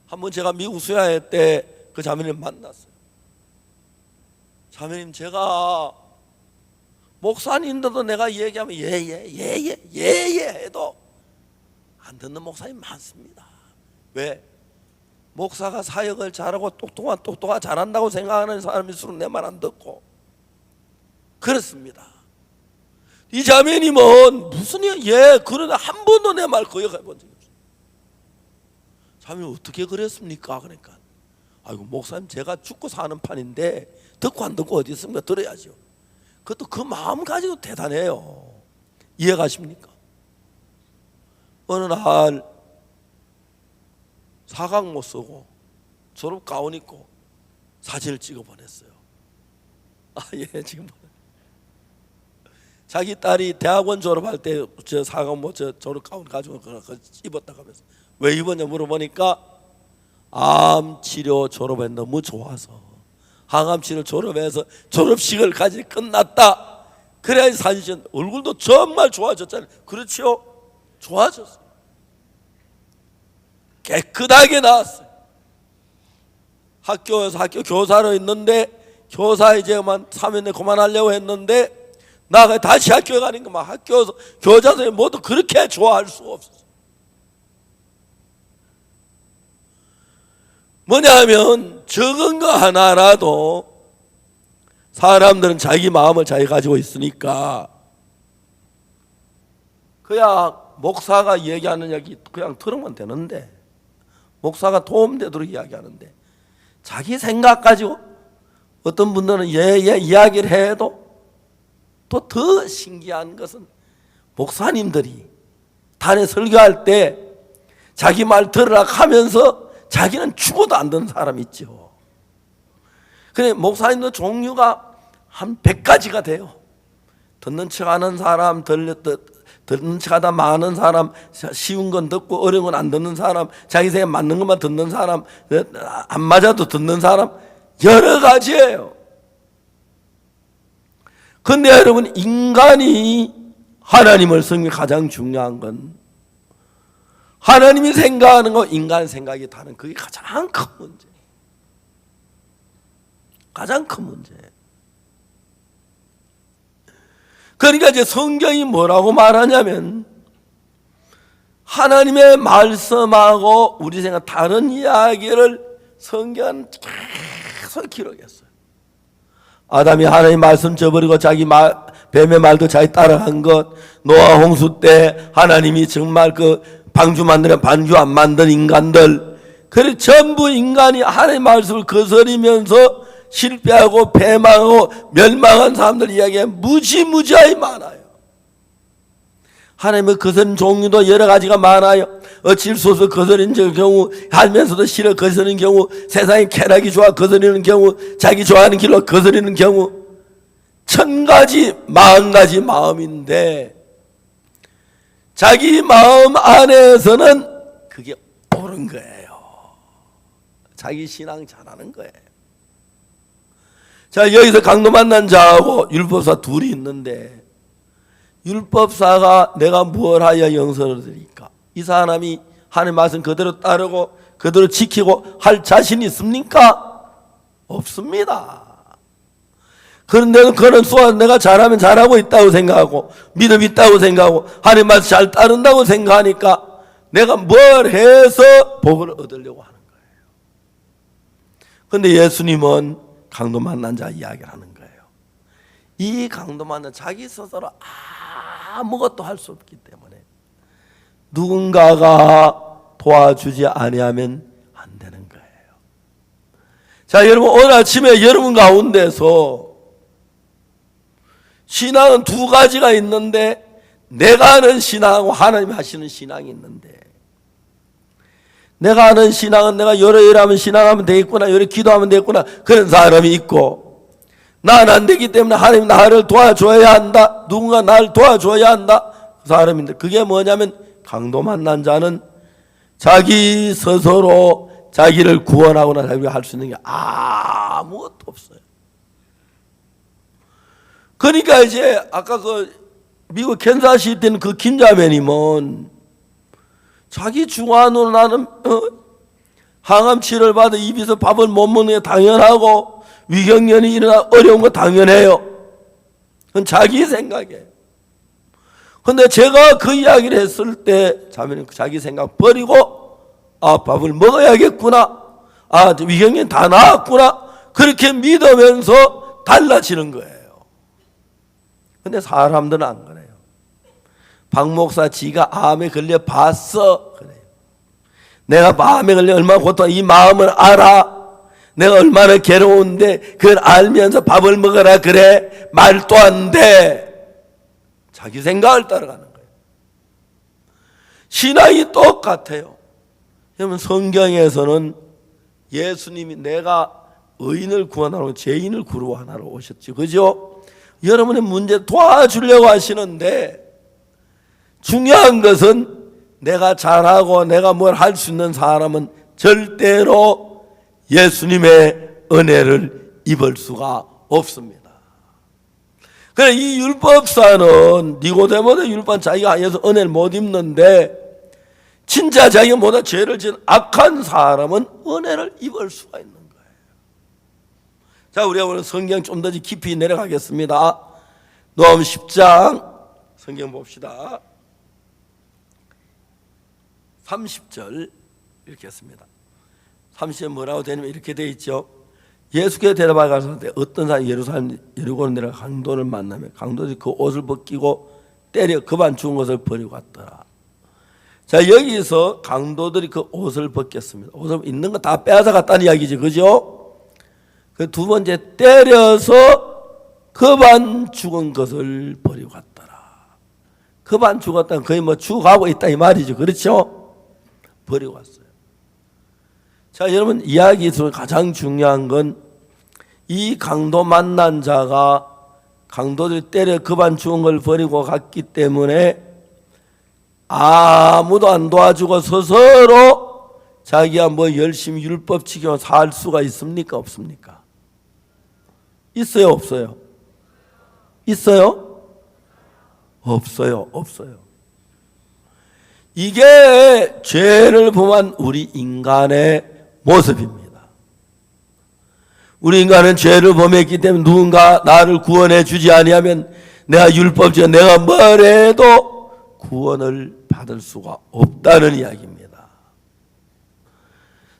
한번 제가 미국 수야회 때 그 자매님 만났어요. 자매님 제가 목사님들도 내가 얘기하면 예예 해도 안 듣는 목사님 많습니다. 왜? 목사가 사역을 잘하고 똑똑한 잘한다고 생각하는 사람일수록 내 말 안 듣고 그렇습니다. 이 자매님은 무슨 그러나 한 번도 내 말 거역해 본 적이 없어요. 자매님 어떻게 그랬습니까? 그러니까 아이고 목사님 제가 죽고 사는 판인데 듣고 안 듣고 어디 있습니까? 들어야죠. 그것도 그 마음 가지고 대단해요. 이해가십니까? 어느 날 사각 못 쓰고 졸업 가운 입고 사진을 찍어 보냈어요. 지금 자기 딸이 대학원 졸업할 때 저 사각 못 졸업 가운 가지고 입었다 하면서 왜 입었냐 물어보니까 암 치료 졸업에 너무 좋아서 항암 치료 졸업해서 졸업식을 가지 끝났다. 그래야지 사진 찍은 얼굴도 정말 좋아졌잖아요. 그렇지요? 좋아졌어요. 깨끗하게 나왔어요. 학교 교사로 있는데 교사 이제만 3년 내 그만하려고 했는데 나가 다시 학교에 가니까 막 학교에서 교사 선생님 모두 그렇게 좋아할 수가 없었어요. 뭐냐면 적은 거 하나라도 사람들은 자기 마음을 자기 가지고 있으니까 그냥 목사가 얘기하는 얘기 그냥 들으면 되는데 목사가 도움되도록 이야기하는데 자기 생각 가지고 어떤 분들은 이야기를 해도 또 더 신기한 것은 목사님들이 단에 설교할 때 자기 말 들으라 하면서 자기는 죽어도 안 듣는 사람 있죠. 그래 목사님도 종류가 한 100가지가 돼요. 듣는 척하는 사람, 듣는 척하다 많은 사람, 쉬운 건 듣고 어려운 건 안 듣는 사람, 자기 생각에 맞는 것만 듣는 사람, 안 맞아도 듣는 사람, 여러 가지예요. 근데 여러분 인간이 하나님을 섬기는 가장 중요한 건 하나님이 생각하는 거 인간 생각이 다른 그게 가장 큰 문제. 가장 큰 문제. 그러니까 이제 성경이 뭐라고 말하냐면 하나님의 말씀하고 우리 생각 다른 이야기를 성경은 계속 기록했어요. 아담이 하나님 말씀 저버리고 자기 뱀의 말도 자기 따라한 것, 노아 홍수 때 하나님이 정말 그 방주 만드는 반주 안 만든 인간들, 그래 전부 인간이 하나님의 말씀을 거스리면서 실패하고 패망하고 멸망한 사람들 이야기가 무지무지하게 많아요. 하나님의 거스른 종류도 여러 가지가 많아요. 어쩔 수 없어 거스른 경우, 알면서도 싫어 거스르는 경우, 세상에 쾌락이 좋아 거스르는 경우, 자기 좋아하는 길로 거스르는 경우, 1000가지 10,000가지 마음인데 자기 마음 안에서는 그게 옳은 거예요. 자기 신앙 잘하는 거예요. 자, 여기서 강도 만난 자하고 율법사 둘이 있는데, 율법사가 내가 무엇 하여 용서를 드릴까? 이 사람이 하나님 말씀 그대로 따르고 그대로 지키고 할 자신이 있습니까? 없습니다. 그런데도 그는 쏘아 내가 잘하면 잘하고 있다고 생각하고 믿음 있다고 생각하고 하나님 말씀 잘 따른다고 생각하니까 내가 뭘 해서 복을 얻으려고 하는 거예요. 그런데 예수님은 강도 만난 자 이야기를 하는 거예요. 이 강도 만난 자기 스스로 아무것도 할 수 없기 때문에 누군가가 도와주지 아니하면 안 되는 거예요. 자, 여러분, 오늘 아침에 여러분 가운데서 신앙은 두 가지가 있는데, 내가 하는 신앙하고 하나님 하시는 신앙이 있는데, 내가 하는 신앙은 내가 요래 하면 신앙하면 되겠구나, 요래 기도하면 되겠구나, 그런 사람이 있고, 나는 안 되기 때문에 하나님 나를 도와줘야 한다, 누군가 나를 도와줘야 한다, 그 사람인데, 그게 뭐냐면 강도 만난 자는 자기 스스로 자기를 구원하거나 자기가 할 수 있는 게 아무것도 없어요. 그러니까 이제 아까 그 미국 캔자시 때는 그 김자매님은 자기 중환으로 나는 항암 치료를 받아 입에서 밥을 못 먹는 게 당연하고 위경련이 일어나 어려운 거 당연해요. 그건 자기 생각이에요. 근데 제가 그 이야기를 했을 때 자매는 자기 생각 버리고 밥을 먹어야겠구나, 위경련 다 나았구나, 그렇게 믿으면서 달라지는 거예요. 근데 사람들은 안 그래요. 박 목사 지가 암에 걸려 봤어 그래요. 내가 암에 걸려 얼마나 고통, 이 마음을 알아. 내가 얼마나 괴로운데 그걸 알면서 밥을 먹어라 그래? 말도 안 돼. 자기 생각을 따라가는 거예요. 신앙이 똑같아요. 여러분, 성경에서는 예수님이 내가 의인을 구원하러 죄인을 구원하러 오셨지, 그죠? 여러분의 문제 도와주려고 하시는데, 중요한 것은 내가 잘하고 내가 뭘 할 수 있는 사람은 절대로 예수님의 은혜를 입을 수가 없습니다. 그래, 이 율법사는 니고데모도 율법 자기가 아니어서 은혜를 못 입는데, 진짜 자기가 보다 죄를 지은 악한 사람은 은혜를 입을 수가 있는 거예요. 자, 우리가 오늘 성경 좀 더 깊이 내려가겠습니다. 노아음 10장 성경 봅시다. 30절 읽겠습니다. 30절 뭐라고 되냐면 이렇게 되어 있죠. 예수께서 대답하여 가라사대 어떤 사람이 예루살렘 여리고로 내려가 강도를 만나면 강도들이 그 옷을 벗기고 때려 그만 죽은 것을 버리고 갔더라. 자, 여기서 강도들이 그 옷을 벗겼습니다. 옷을 있는 거 다 빼앗아 갔다는 이야기죠, 그죠? 그 두 번째, 때려서 그만 죽은 것을 버리고 갔더라. 그만 죽었다는 거의 뭐 죽어가고 있다 이 말이죠, 그렇죠? 버리고 갔어요. 자, 여러분, 이야기에서 가장 중요한 건 이 강도 만난 자가 강도들이 때려 그만 죽은 걸 버리고 갔기 때문에 아무도 안 도와주고 스스로 자기가 뭐 열심히 율법 지키고 살 수가 있습니까? 없습니까? 있어요? 없어요? 있어요? 없어요? 없어요. 이게 죄를 범한 우리 인간의 모습입니다. 우리 인간은 죄를 범했기 때문에 누군가 나를 구원해 주지 아니하면 내가 율법지어 내가 뭘 해도 구원을 받을 수가 없다는 이야기입니다.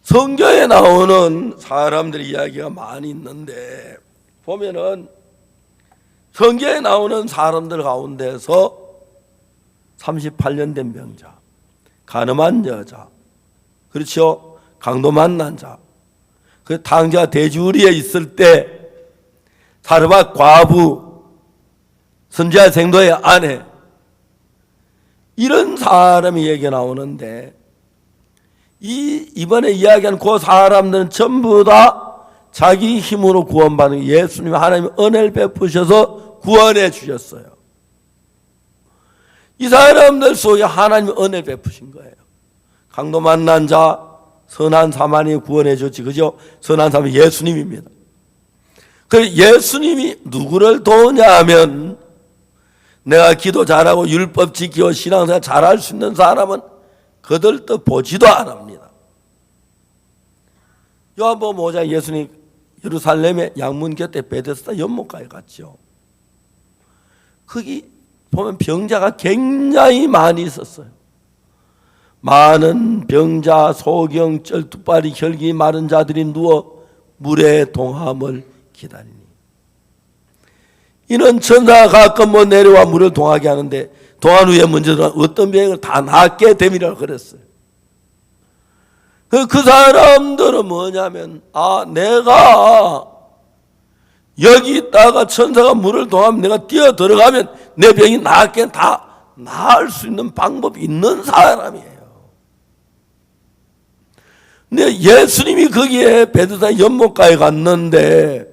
성경에 나오는 사람들의 이야기가 많이 있는데 보면은 성경에 나오는 사람들 가운데서 38년 된 병자, 가늠한 여자, 그렇죠? 강도 만난 자, 그 탕자 대주리에 있을 때 사르밧 과부, 선지자 생도의 아내, 이런 사람이 얘기 나오는데 이번에 이야기한 그 사람들은 전부 다 자기 힘으로 구원받는 예수님 하나님 은혜를 베푸셔서 구원해 주셨어요. 이 사람들 속에 하나님 은혜를 베푸신 거예요. 강도 만난 자 선한 사마리 구원해 줬지, 그죠? 선한 사마리 예수님입니다. 그 예수님이 누구를 도우냐 하면 내가 기도 잘하고 율법 지키고 신앙생활 잘할 수 있는 사람은 그들 또 보지도 안 합니다. 요한복음 5장 예수님 예루살렘의 양문 곁에 베데스다 연못가에 갔죠. 거기 보면 병자가 굉장히 많이 있었어요. 많은 병자, 소경, 쩔뚝발이 혈기 마른 자들이 누워 물의 동함을 기다리니 이는 천사가 가끔 내려와 물을 동하게 하는데 동한 후에 문제는 어떤 병을 다 낫게 됨이라고 그랬어요. 그 사람들은 뭐냐면 내가 여기 있다가 천사가 물을 동하면 내가 뛰어 들어가면 내 병이 낫게 다 나을 수 있는 방법이 있는 사람이에요. 근데 예수님이 거기에 베드사 연못가에 갔는데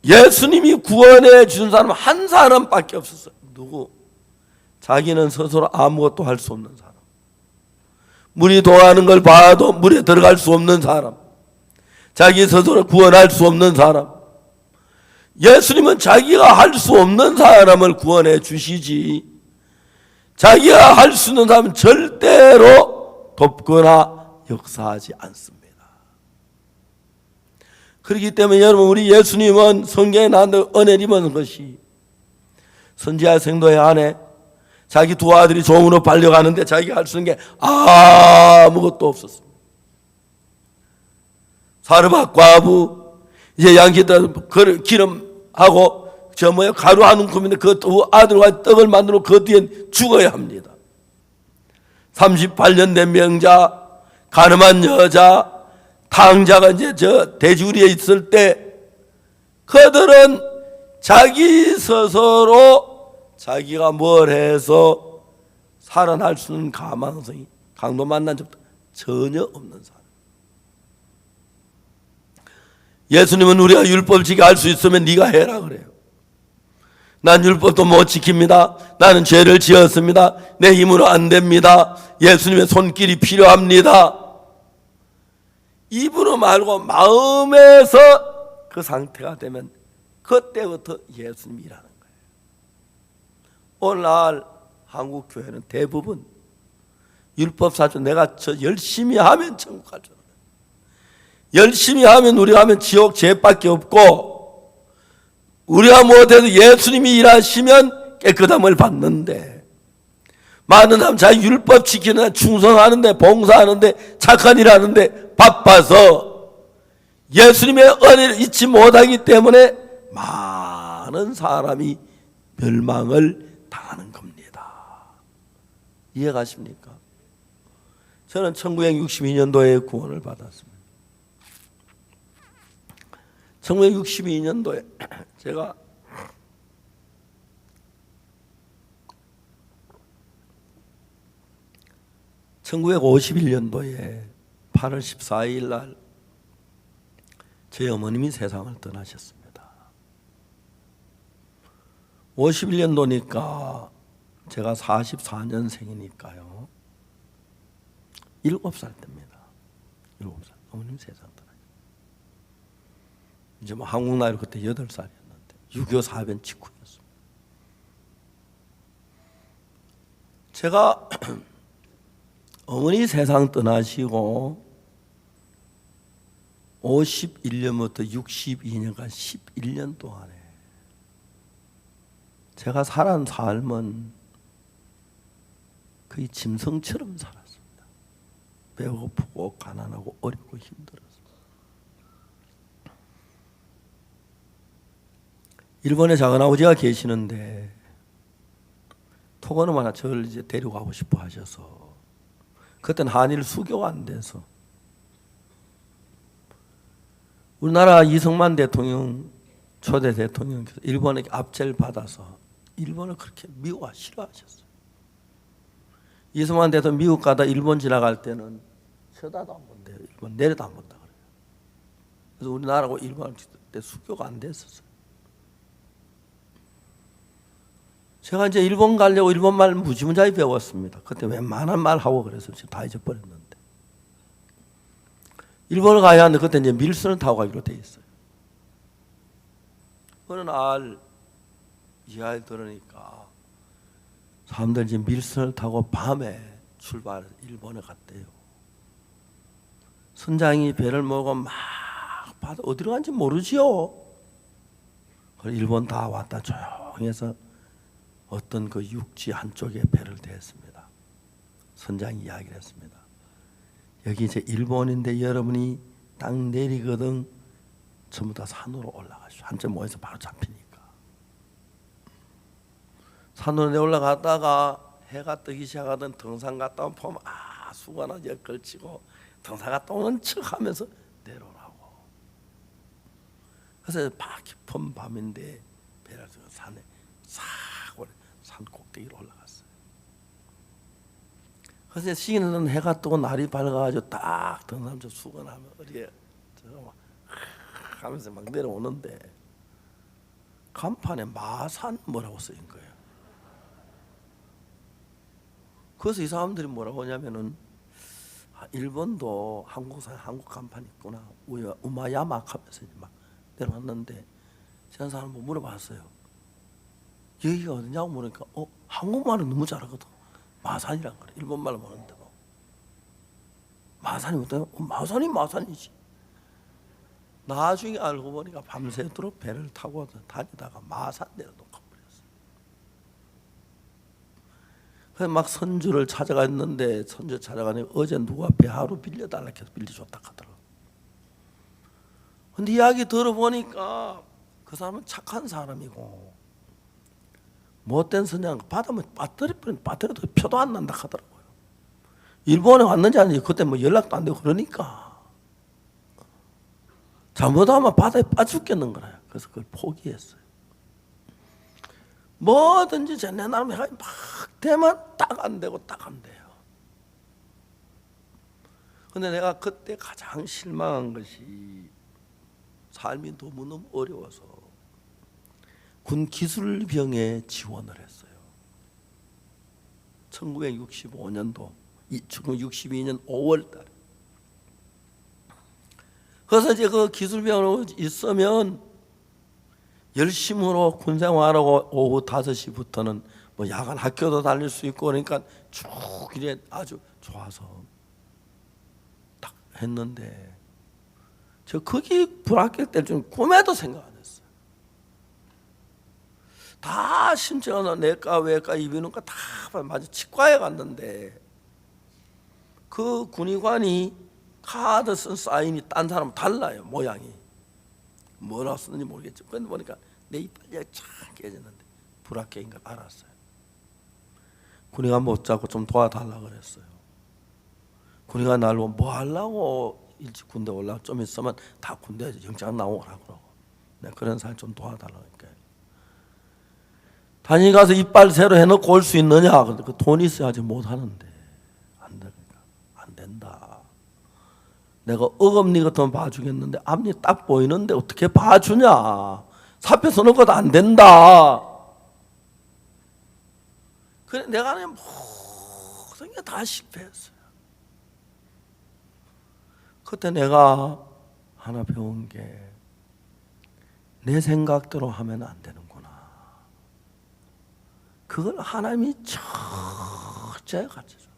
예수님이 구원해 준 사람 한 사람밖에 없었어요. 누구? 자기는 스스로 아무것도 할 수 없는 사람. 물이 동하는 걸 봐도 물에 들어갈 수 없는 사람. 자기 스스로 구원할 수 없는 사람. 예수님은 자기가 할 수 없는 사람을 구원해 주시지 자기가 할 수 있는 사람은 절대로 돕거나 역사하지 않습니다. 그렇기 때문에 여러분, 우리 예수님은 성경에 나온 은혜를 입은 것이 선지자 생도의 안에 자기 두 아들이 종으로 팔려가는데 자기가 할 수 있는 게 아무것도 없었습니다. 사르밧 과부 이제 양키다 기름하고 가루 한 움큼인데 그 두 아들과 떡을 만들어 그 뒤엔 죽어야 합니다. 38년 된 명자, 가늠한 여자, 탕자가 이제 저 돼지우리에 있을 때 그들은 자기 스스로 자기가 뭘 해서 살아날 수 있는 가망성이 강도 만난 적도 전혀 없는 사람. 예수님은 우리가 율법 지키게 할 수 있으면 네가 해라 그래요. 난 율법도 못 지킵니다. 나는 죄를 지었습니다. 내 힘으로 안 됩니다. 예수님의 손길이 필요합니다. 입으로 말고 마음에서 그 상태가 되면 그때부터 예수님이 일하는 거예요. 오늘날 한국 교회는 대부분 율법사주 내가 열심히 하면 천국 갈 줄 알아요. 열심히 하면 우리가 하면 지옥 죄밖에 없고 우리가 못해도 예수님이 일하시면 깨끗함을 받는데 많은 사람 자기 율법 지키는 충성하는데 봉사하는데 착한 일 하는데 바빠서 예수님의 은혜를 잊지 못하기 때문에 많은 사람이 멸망을 당하는 겁니다. 이해가십니까? 저는 1962년도에 구원을 받았습니다. 1962년도에 제가 (1951년도에) 8월 14일 날 제 어머님이 세상을 떠나셨습니다. 51년도니까 제가 44년생이니까요 7살 때입니다. 7살. 어머님 세상 떠나셨어요. 이제 뭐 한국 나이로 그때 8살이었는데 6.25 사변 직후였습니다. 제가 어머니 세상 떠나시고 51년부터 62년간 11년 동안에 제가 살아온 삶은 거의 짐승처럼 살았습니다. 배고프고 가난하고 어렵고 힘들었습니다. 일본에 작은 아버지가 계시는데 토건음 하나 저를 이제 데려가고 싶어 하셔서 그때는 한일 수교가 안 돼서 우리나라 이승만 대통령 초대 대통령께서 일본에게 압제를 받아서 일본을 그렇게 미워 싫어하셨어요. 이승만 대통령 미국 가다 일본 지나갈 때는 쳐다도 안 본대요. 일본 내려도 안 본다 그래요. 그래서 우리나라하고 일본 때 수교가 안 됐었어요. 제가 이제 일본 가려고 일본말 무지무지하게 배웠습니다. 그때 웬만한 말 하고 그래서 지금 다 잊어버렸는데. 일본을 가야 하는데 그때 이제 밀선을 타고 가기로 돼 있어요. 어느 날 이야기를 들으니까 사람들 이제 밀선을 타고 밤에 출발해서 일본에 갔대요. 선장이 배를 몰고 막 바다 어디로 간지 모르지요. 일본 다 왔다 조용히 해서 어떤 그 육지 한쪽에 배를 대었습니다. 선장이 이야기를 했습니다. 여기 이제 일본인데 여러분이 딱 내리거든 전부 다 산으로 올라가시오. 한점 모여서 바로 잡히니까. 산으로 내 올라갔다가 해가 뜨기 시작하던 등산 갔다 오면 보면 수건하나 걸치고 등산 갔다 오는 척 하면서 내려오라고. 그래서 깊은 밤인데 배를 산에 싹 산 꼭대기로 올라갔어요. 그래서 시기는 해가 뜨고 날이 밝아가지고 딱 등산 저 수건하면 어디에 막 하면서 막 내려오는데 간판에 마산 뭐라고 쓰인 거예요. 그래서 이 사람들이 뭐라고 하냐면은 일본도 한국산 한국 간판이 있구나. 우마야마 하면서 막 내려왔는데 제가 사람 뭐 물어봤어요. 여기가 어디냐고 물으니까 한국말은 너무 잘하거든. 마산이란 그래. 일본말을 모르는데 뭐. 마산이 어때요? 마산이지. 나중에 알고 보니까 밤새도록 배를 타고 다니다가 마산 내려놓고 버렸어요. 그래서 막 선주를 찾아갔는데 선주 찾아가니 어제 누가 배 하루 빌려달라 해서 빌려줬다 하더라고. 근데 이야기 들어보니까 그 사람은 착한 사람이고 못된 선장 받으면 배터리도 표도 안 난다 하더라고요. 일본에 왔는지 아닌지 그때 뭐 연락도 안 되고 그러니까 잘못하면 바다에 빠죽겠는 거예요. 그래서 그걸 포기했어요. 뭐든지 제 내 나름에 막 되면 딱 안 되고 딱 안 돼요. 근데 내가 그때 가장 실망한 것이 삶이 너무너무 어려워서 군 기술병에 지원을 했어요. 1965년도 62년 5월 달에. 그래서 이제 그 기술병으로 있으면 열심으로 군생활하고 오후 5시부터는 뭐 야간 학교도 다닐 수 있고 그러니까 쭉 이래 아주 좋아서 딱 했는데 저 거기 불합격될 줄 꿈에도 생각 안 했어요. 다 신청하는 내과, 외과, 이비인후과 다 맞아 치과에 갔는데 그 군의관이 카드 쓴 사인이 딴 사람 달라요. 모양이 뭐라 쓰는지 모르겠죠. 그런데 보니까 내 이빨이 쫙 깨졌는데 불합격인 걸 알았어요. 군의관 못 잡고 좀 도와달라 그랬어요. 군의관 날로 뭐 하려고 일찍 군대 올라가 좀 있으면 다 군대에서 영장 나오라고 그러고 내가 그런 사람 좀 도와달라니까. 다니 가서 이빨 새로 해놓고 올 수 있느냐? 근데 그 돈 있어야지 못 하는데 안 되니까 안 된다. 내가 어금니 같으면 봐주겠는데 앞니 딱 보이는데 어떻게 봐주냐? 사표 써놓은 것도 안 된다. 그래 내가 그냥 모든 게 다 실패했어요. 그때 내가 하나 배운 게 내 생각대로 하면 안 되는구나. 그걸 하나님이 철저히 가르쳐줬어요.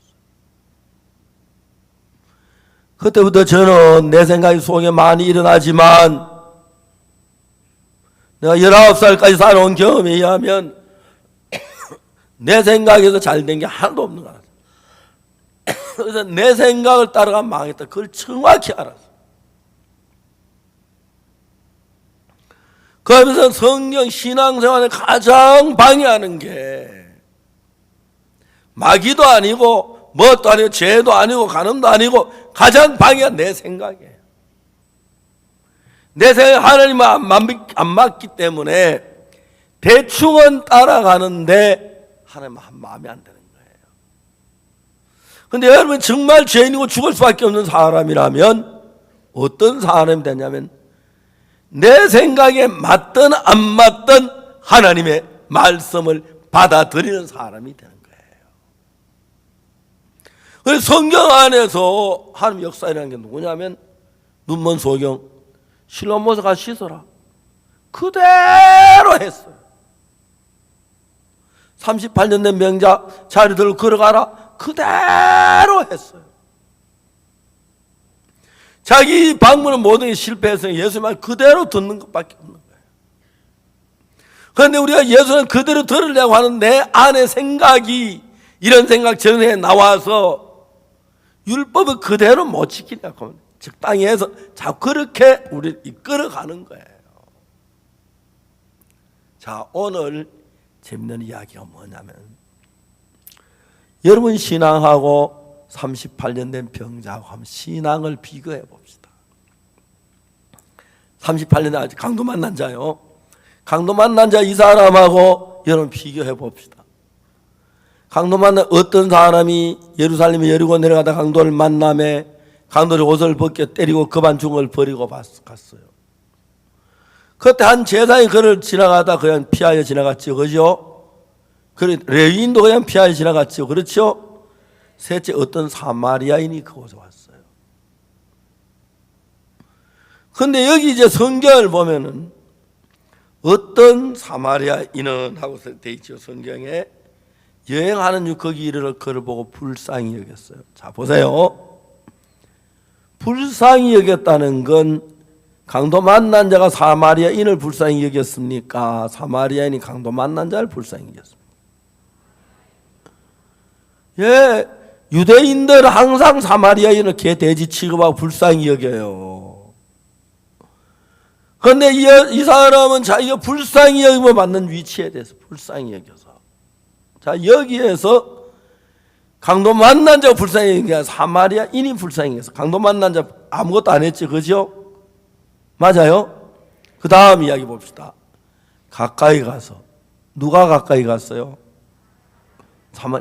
그때부터 저는 내 생각이 속에 많이 일어나지만 내가 19살까지 살아온 경험에 의하면 내 생각에서 잘된 게 하나도 없는 거야. 그래서 내 생각을 따라가 망했다. 그걸 정확히 알았어. 그러면서 성경 신앙생활에 가장 방해하는 게 마귀도 아니고 뭣도 아니고 죄도 아니고 간음도 아니고 가장 방해한 내 생각이에요. 내 생각이 하나님은 안 맞기 때문에 대충은 따라가는데 하나님은 마음에 안 드는 거예요. 근데 여러분 정말 죄인이고 죽을 수밖에 없는 사람이라면 어떤 사람이 되냐면 내 생각에 맞든 안 맞든 하나님의 말씀을 받아들이는 사람이 되는 거예요. 그래서 성경 안에서 하나님 역사라는 게 누구냐면 눈먼 소경 실로모스가 씻어라 그대로 했어요. 38년 된 명자 자리 들고 걸어가라 그대로 했어요. 자기 방문은 모든 게 실패해서 예수 말 그대로 듣는 것밖에 없는 거예요. 그런데 우리가 예수는 그대로 들으려고 하는 내 안의 생각이 이런 생각 저런 생각이 나와서 율법을 그대로 못 지키려고 합니다. 적당히 해서 자꾸 그렇게 우리를 이끌어가는 거예요. 자, 오늘 재밌는 이야기가 뭐냐면 여러분 신앙하고 38년 된 병자하고 한번 신앙을 비교해 봅시다. 38년 된 강도 만난 자요. 강도 만난 자 이 사람하고 여러분 비교해 봅시다. 강도 만난 어떤 사람이 예루살렘에 여리고 내려가다 강도를 만남에 강도를 옷을 벗겨 때리고 거반중을 버리고 갔어요. 그때 한 제사장이 그를 지나가다 그냥 피하여 지나갔죠. 그죠? 그리고 레위인도 그냥 피하여 지나갔죠. 그렇죠? 셋째 어떤 사마리아인이 그곳에 왔어요. 그런데 여기 이제 성경을 보면은 어떤 사마리아인은 하고 돼 있죠. 성경에 여행하는 중 거기 이르러 그를 보고 불쌍히 여겼어요. 자 보세요. 불쌍히 여겼다는 건 강도 만난 자가 사마리아인을 불쌍히 여겼습니까? 사마리아인이 강도 만난 자를 불쌍히 여겼습니다. 예, 유대인들은 항상 사마리아인을 개돼지 취급하고 불쌍히 여겨요. 그런데 이 사람은 자기가 불쌍히 여기면 받는 위치에 대해서 불쌍히 여겨서 자 여기에서 강도 만난 자가 불쌍히 여긴 게 아니라 사마리아인이 불쌍히 여겨서 강도 만난 자 아무것도 안 했죠. 그죠? 맞아요? 그 다음 이야기 봅시다. 가까이 가서 누가 가까이 갔어요?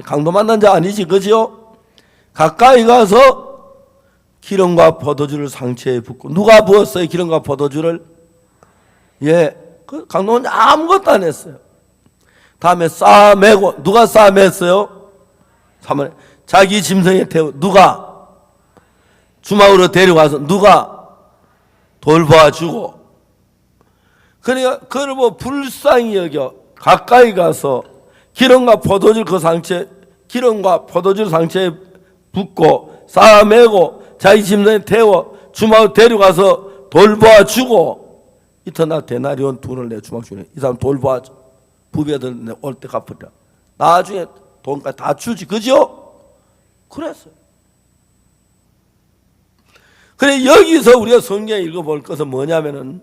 강도 만난 자 아니지 그죠? 가까이 가서 기름과 포도주를 상처에 붓고 누가 부었어요? 기름과 포도주를 예, 그 강도 만난 자 아무것도 안 했어요. 다음에 싸매고 누가 싸맸어요? 자기 짐승에 태워 누가 주막으로 데려가서 누가 돌봐주고 그러니까 그걸 뭐 불쌍히 여겨 가까이 가서 기름과 포도주 그 상처에 기름과 포도주 상처에 붓고 싸매고 자기 짐승에 태워 주막으로 데려가서 돌봐주고 이튿날 데나리온 돈을 내 주막 주네 이 사람 돌봐줘 부배들 올 때 갚으려 나중에 돈까지 다 주지 그죠? 그랬어요. 그래 여기서 우리가 성경에 읽어볼 것은 뭐냐면은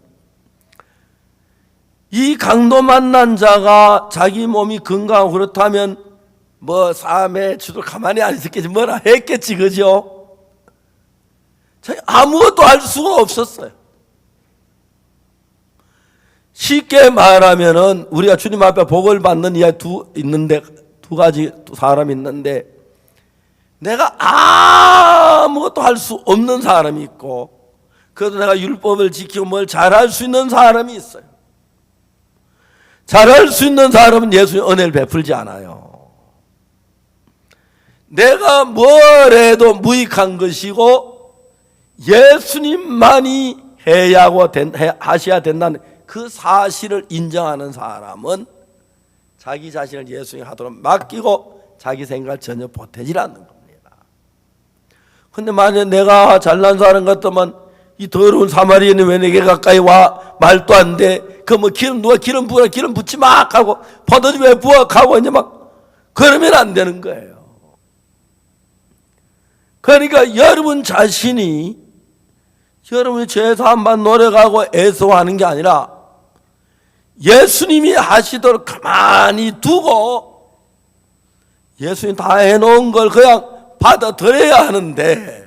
이 강도 만난 자가 자기 몸이 건강하고 그렇다면 뭐 삶의 주도 가만히 안 있었겠지 뭐라 했겠지 그죠? 아무것도 할 수가 없었어요. 쉽게 말하면은 우리가 주님 앞에 복을 받는 이야기 두 가지 사람이 있는데 내가 아무것도 할 수 없는 사람이 있고 그래도 내가 율법을 지키고 뭘 잘할 수 있는 사람이 있어요. 잘할 수 있는 사람은 예수의 은혜를 베풀지 않아요. 내가 뭘 해도 무익한 것이고 예수님만이 해야 하고 하셔야 된다는 그 사실을 인정하는 사람은 자기 자신을 예수님이 하도록 맡기고 자기 생각을 전혀 보태지 않는 겁니다. 근데 만약 내가 잘난 사람 같으면 이 더러운 사마리아인이 왜 내게 가까이 와 말도 안 돼. 그 뭐 누가 기름 부으라 기름 붓지 마 하고 포도주 왜 부어 하고 이제 막 그러면 안 되는 거예요. 그러니까 여러분 자신이 여러분이 죄 사함만 노력하고 애써하는 게 아니라 예수님이 하시도록 가만히 두고 예수님 다 해놓은 걸 그냥 받아들여야 하는데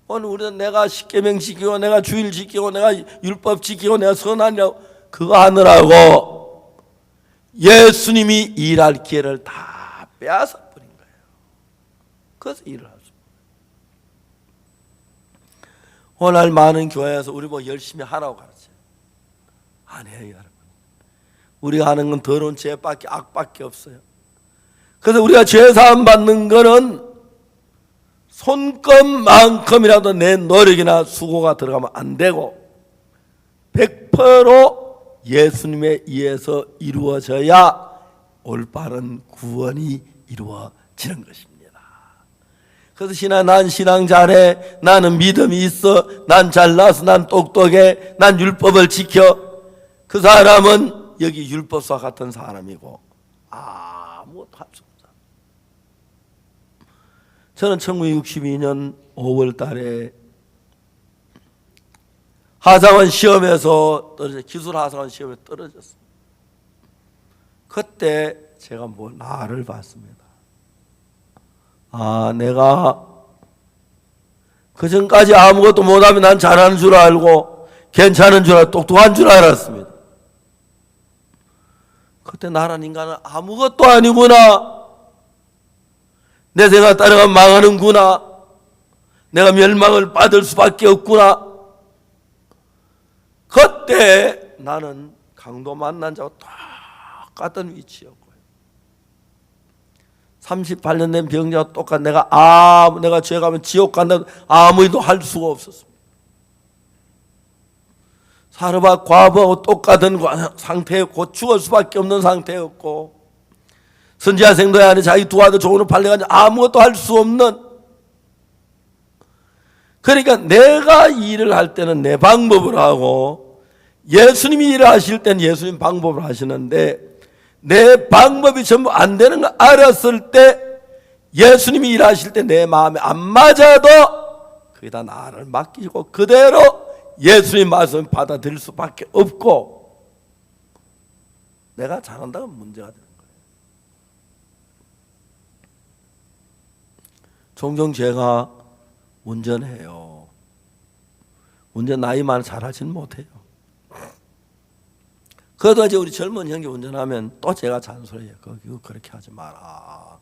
오늘 우리는 내가 십계명 지키고 내가 주일 지키고 내가 율법 지키고 내가 선하냐고 그거 하느라고 예수님이 일할 기회를 다 빼앗아 버린 거예요. 그래서 일을 할 수 있어요. 오늘 많은 교회에서 우리 뭐 열심히 하라고 가르쳐요. 안 해요, 여러분. 우리가 하는 건 더러운 죄밖에, 악밖에 없어요. 그래서 우리가 죄사함 받는 거는 손금만큼이라도 내 노력이나 수고가 들어가면 안 되고 100% 예수님에 의해서 이루어져야 올바른 구원이 이루어지는 것입니다. 그래서 난 신앙 잘해, 나는 믿음이 있어, 난 잘나서, 난 똑똑해, 난 율법을 지켜. 그 사람은 여기 율법사 같은 사람이고 아무것도 할 수 없어요. 저는 1962년 5월 달에 하사관 시험에서 기술 하사관 시험에 떨어졌어요. 그때 제가 나를 봤습니다. 내가 그전까지 아무것도 못하면 난 잘하는 줄 알고 괜찮은 줄 알고 똑똑한 줄 알았습니다. 그때 나란 인간은 아무것도 아니구나. 내 생각 따라가면 망하는구나. 내가 멸망을 받을 수밖에 없구나. 그때 나는 강도 만난 자와 똑같은 위치였고요. 38년 된 병자와 똑같은 내가 죄 가면 지옥 간다고 아무 일도 할 수가 없었습니다. 사르밧 과부하고 똑같은 상태였고 죽을 수밖에 없는 상태였고 선지자 생도에 안에 자기 두 아들 종으로 팔려가지고 아무것도 할 수 없는, 그러니까 내가 일을 할 때는 내 방법을 하고 예수님이 일을 하실 때는 예수님 방법을 하시는데 내 방법이 전부 안 되는 걸 알았을 때 예수님이 일하실 때 내 마음에 안 맞아도 거기다 나를 맡기고 그대로 예수님 말씀을 받아들일 수밖에 없고 내가 잘한다고 문제가 되는 거예요. 종종 제가 운전해요. 운전 나이 많아 잘하지는 못해요. 그래도 이제 우리 젊은 형제 운전하면 또 제가 잔소리해요. 그렇게 하지 마라.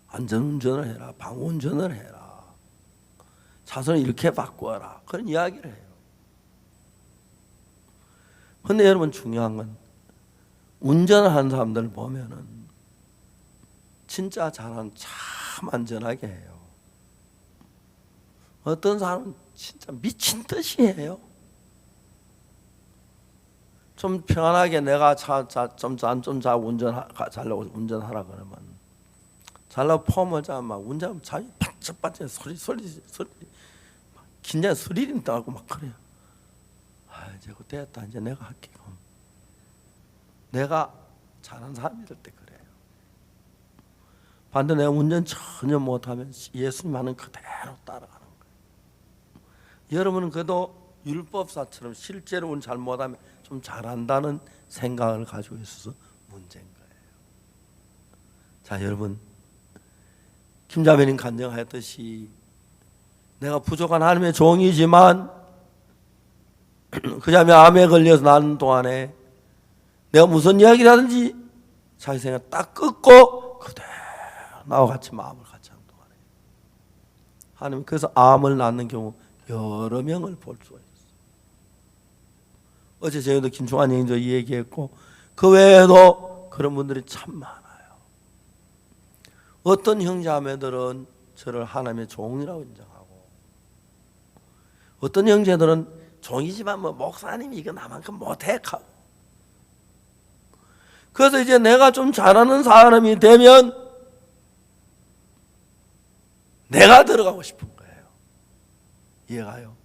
안전운전을 해라. 방운전을 해라. 차선을 이렇게 바꾸어라. 그런 이야기를 해요. 그런데 여러분 중요한 건 운전을 하는 사람들 보면은 진짜 잘하는 참 안전하게 해요. 어떤 사람은 진짜 미친 듯이 해요. 좀 편안하게 내가 좀 잘라고 운전하라 그러면 잘라고 폼을 잡으면 운전하면 자기 반짝반짝 소리 긴장 스릴인다고 막 그래요. 이제 됐다. 이제 내가 할게. 내가 잘하는 사람이 될 때 그래요. 반대 내가 운전 전혀 못하면 예수님 하는 그대로 따라가는 거예요. 여러분은 그래도 율법사처럼 실제로 운전 잘 못하면 좀 잘한다는 생각을 가지고 있어서 문제인 거예요. 자, 여러분, 김자매님 간증하였듯이 내가 부족한 하나님의 종이지만 그 자매 암에 걸려서 나는 동안에 내가 무슨 이야기를 하든지 자기 생각 딱 끊고 그대로 나와 같이 마음을 같이 하는 동안에 하나님 그래서 암을 낳는 경우 여러 명을 볼 수가 있어요. 어제 저희도 김충환 형도 이 얘기했고 그 외에도 그런 분들이 참 많아요. 어떤 형제자매들은 저를 하나님의 종이라고 인정하고 어떤 형제들은 종이지만 목사님이 이거 나만큼 못해 하고 그래서 이제 내가 좀 잘하는 사람이 되면 내가 들어가고 싶은 거예요. 이해가요?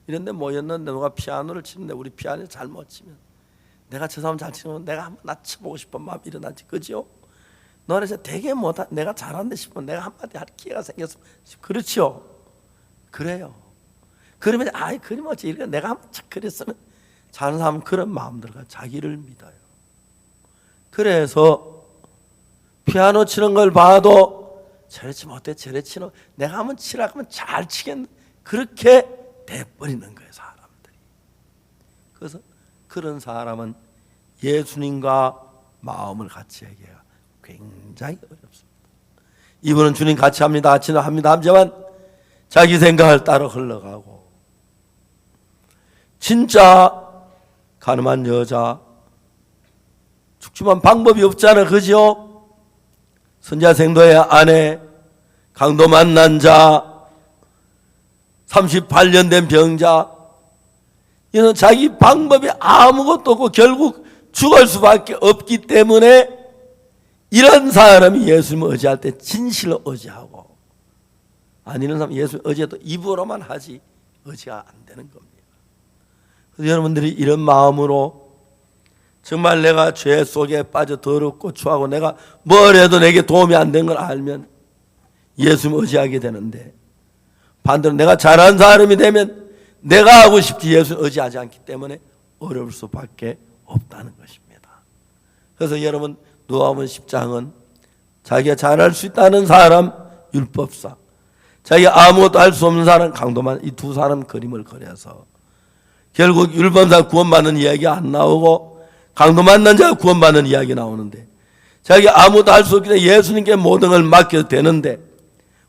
이런데 모였는데 누가 피아노를 치는데 우리 피아노 잘못 치면 내가 저 사람 잘 치면 내가 한번 나 쳐보고 싶은 마음이 일어나지, 그죠? 노래에서 되게 못하 내가 잘한다 싶으면 내가 한마디 할 기회가 생겼으면 그렇죠? 그래요. 그러면 그림어지 이렇게 내가 한번 그랬으면 잘하는 사람은 그런 마음들과 자기를 믿어요. 그래서 피아노 치는 걸 봐도 저렇지 못해 저래 치는 내가 한번 치라고 하면 잘 치겠네 그렇게 돼버리는 거예요, 사람들이. 그래서 그런 사람은 예수님과 마음을 같이 하기가 굉장히 어렵습니다. 이분은 주님 같이 합니다, 같이 합니다 하지만 자기 생각을 따라 흘러가고, 진짜 가늠한 여자, 죽지만 방법이 없잖아, 그죠? 선지자 생도의 아내, 강도 만난 자, 38년 된 병자, 이는 자기 방법이 아무것도 없고 결국 죽을 수밖에 없기 때문에 이런 사람이 예수님을 의지할 때 진실로 의지하고, 안 이런 사람 예수 의지해도 입으로만 하지 의지가 안 되는 겁니다. 그래서 여러분들이 이런 마음으로 정말 내가 죄 속에 빠져 더럽고 추하고 내가 뭘 해도 내게 도움이 안 되는 걸 알면 예수님을 의지하게 되는데, 반대로 내가 잘한 사람이 되면 내가 하고 싶지 예수님을 의지하지 않기 때문에 어려울 수밖에 없다는 것입니다. 그래서 여러분, 누가복음 10장은 자기가 잘할 수 있다는 사람 율법사, 자기가 아무것도 할 수 없는 사람 강도만, 이 두 사람 그림을 그려서 결국 율법사 구원받는 이야기 안 나오고 강도 만난 자가 구원받는 이야기 나오는데, 자기가 아무것도 할 수 없기 때문에 예수님께 모든 걸 맡겨도 되는데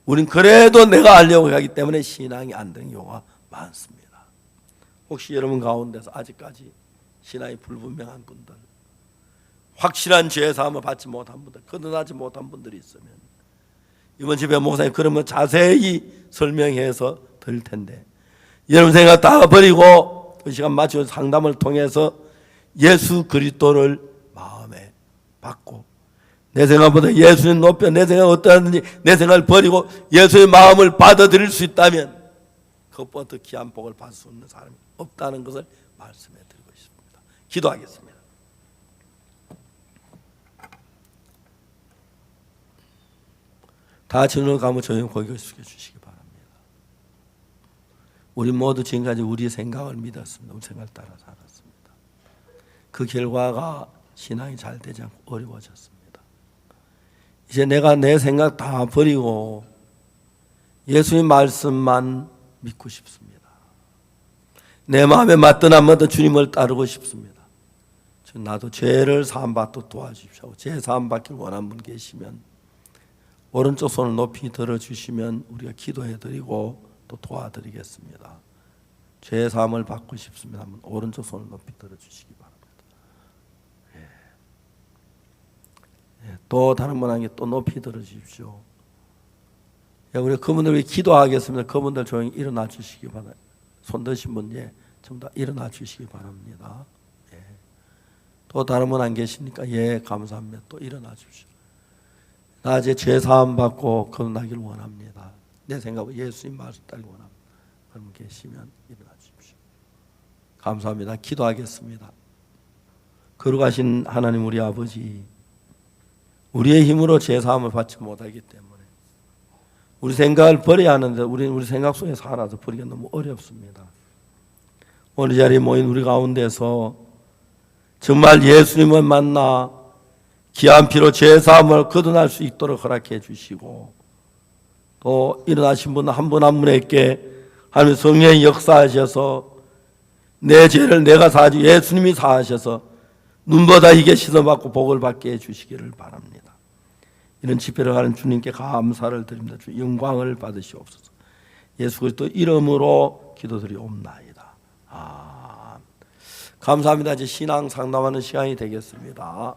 우린 그래도 내가 하려고 하기 때문에 신앙이 안 되는 경우가 많습니다. 혹시 여러분 가운데서 아직까지 신앙이 불분명한 분들, 확실한 죄 사함을 받지 못한 분들, 거듭나지 못한 분들이 있으면 이번 집에 목사님 그러면 자세히 설명해서 드릴 텐데, 여러분 생각 다 버리고 그 시간 마치고 상담을 통해서 예수 그리스도를 마음에 받고, 내 생각보다 예수님 높여 내 생각 어떠하든지 내 생각을 버리고 예수의 마음을 받아들일 수 있다면 그것보다 더 귀한 복을 받을 수 없는 사람이 없다는 것을 말씀해 드리고 싶습니다. 기도하겠습니다. 다 같이 눈을 감고 조용히 고개를 숙여 주시기 바랍니다. 우리 모두 지금까지 우리 생각을 믿었습니다. 우리 생각을 따라 살았습니다. 그 결과가 신앙이 잘 되지 않고 어려워졌습니다. 이제 내가 내 생각 다 버리고 예수님 말씀만 믿고 싶습니다. 내 마음에 맞든 안 맞든 주님을 따르고 싶습니다. 나도 죄를 사함받도록 도와주십시오. 죄 사함받기를 원하는 분 계시면 오른쪽 손을 높이 들어주시면 우리가 기도해드리고 또 도와드리겠습니다. 죄 사함을 받고 싶습니다 하면 오른쪽 손을 높이 들어주시기 바랍니다. 또 다른 분에게 또 높이 들어주십시오. 우리 그분들 위해 기도하겠습니다. 그분들 조용히 일어나 주시기 바랍니다. 손 드신 분, 전부 다 일어나 주시기 바랍니다. 또 다른 분 안 계시니까 감사합니다. 또 일어나 주십시오. 나 이제 죄 사함 받고 거듭나기를 원합니다. 내 생각으로 예수님 말씀 따르기 원합니다. 그럼 계시면 일어나 주십시오. 감사합니다. 기도하겠습니다. 거룩하신 하나님 우리 아버지, 우리의 힘으로 죄 사함을 받지 못하기 때문에 우리 생각을 버려야 하는데 우리 생각 속에 살아서 버리기가 너무 어렵습니다. 오늘 이 자리에 모인 우리 가운데서 정말 예수님을 만나 귀한 피로 죄 사함을 거듭날 수 있도록 허락해 주시고, 또 일어나신 분 한 분 한 분에게 하나님 성령이 역사하셔서 내 죄를 내가 사하지 예수님이 사하셔서 눈보다 이게 씻어받고 복을 받게 해주시기를 바랍니다. 이런 집회를 하는 주님께 감사를 드립니다. 주 영광을 받으시옵소서. 예수 그리스도 이름으로 기도드리옵나이다. 감사합니다. 이제 신앙 상담하는 시간이 되겠습니다.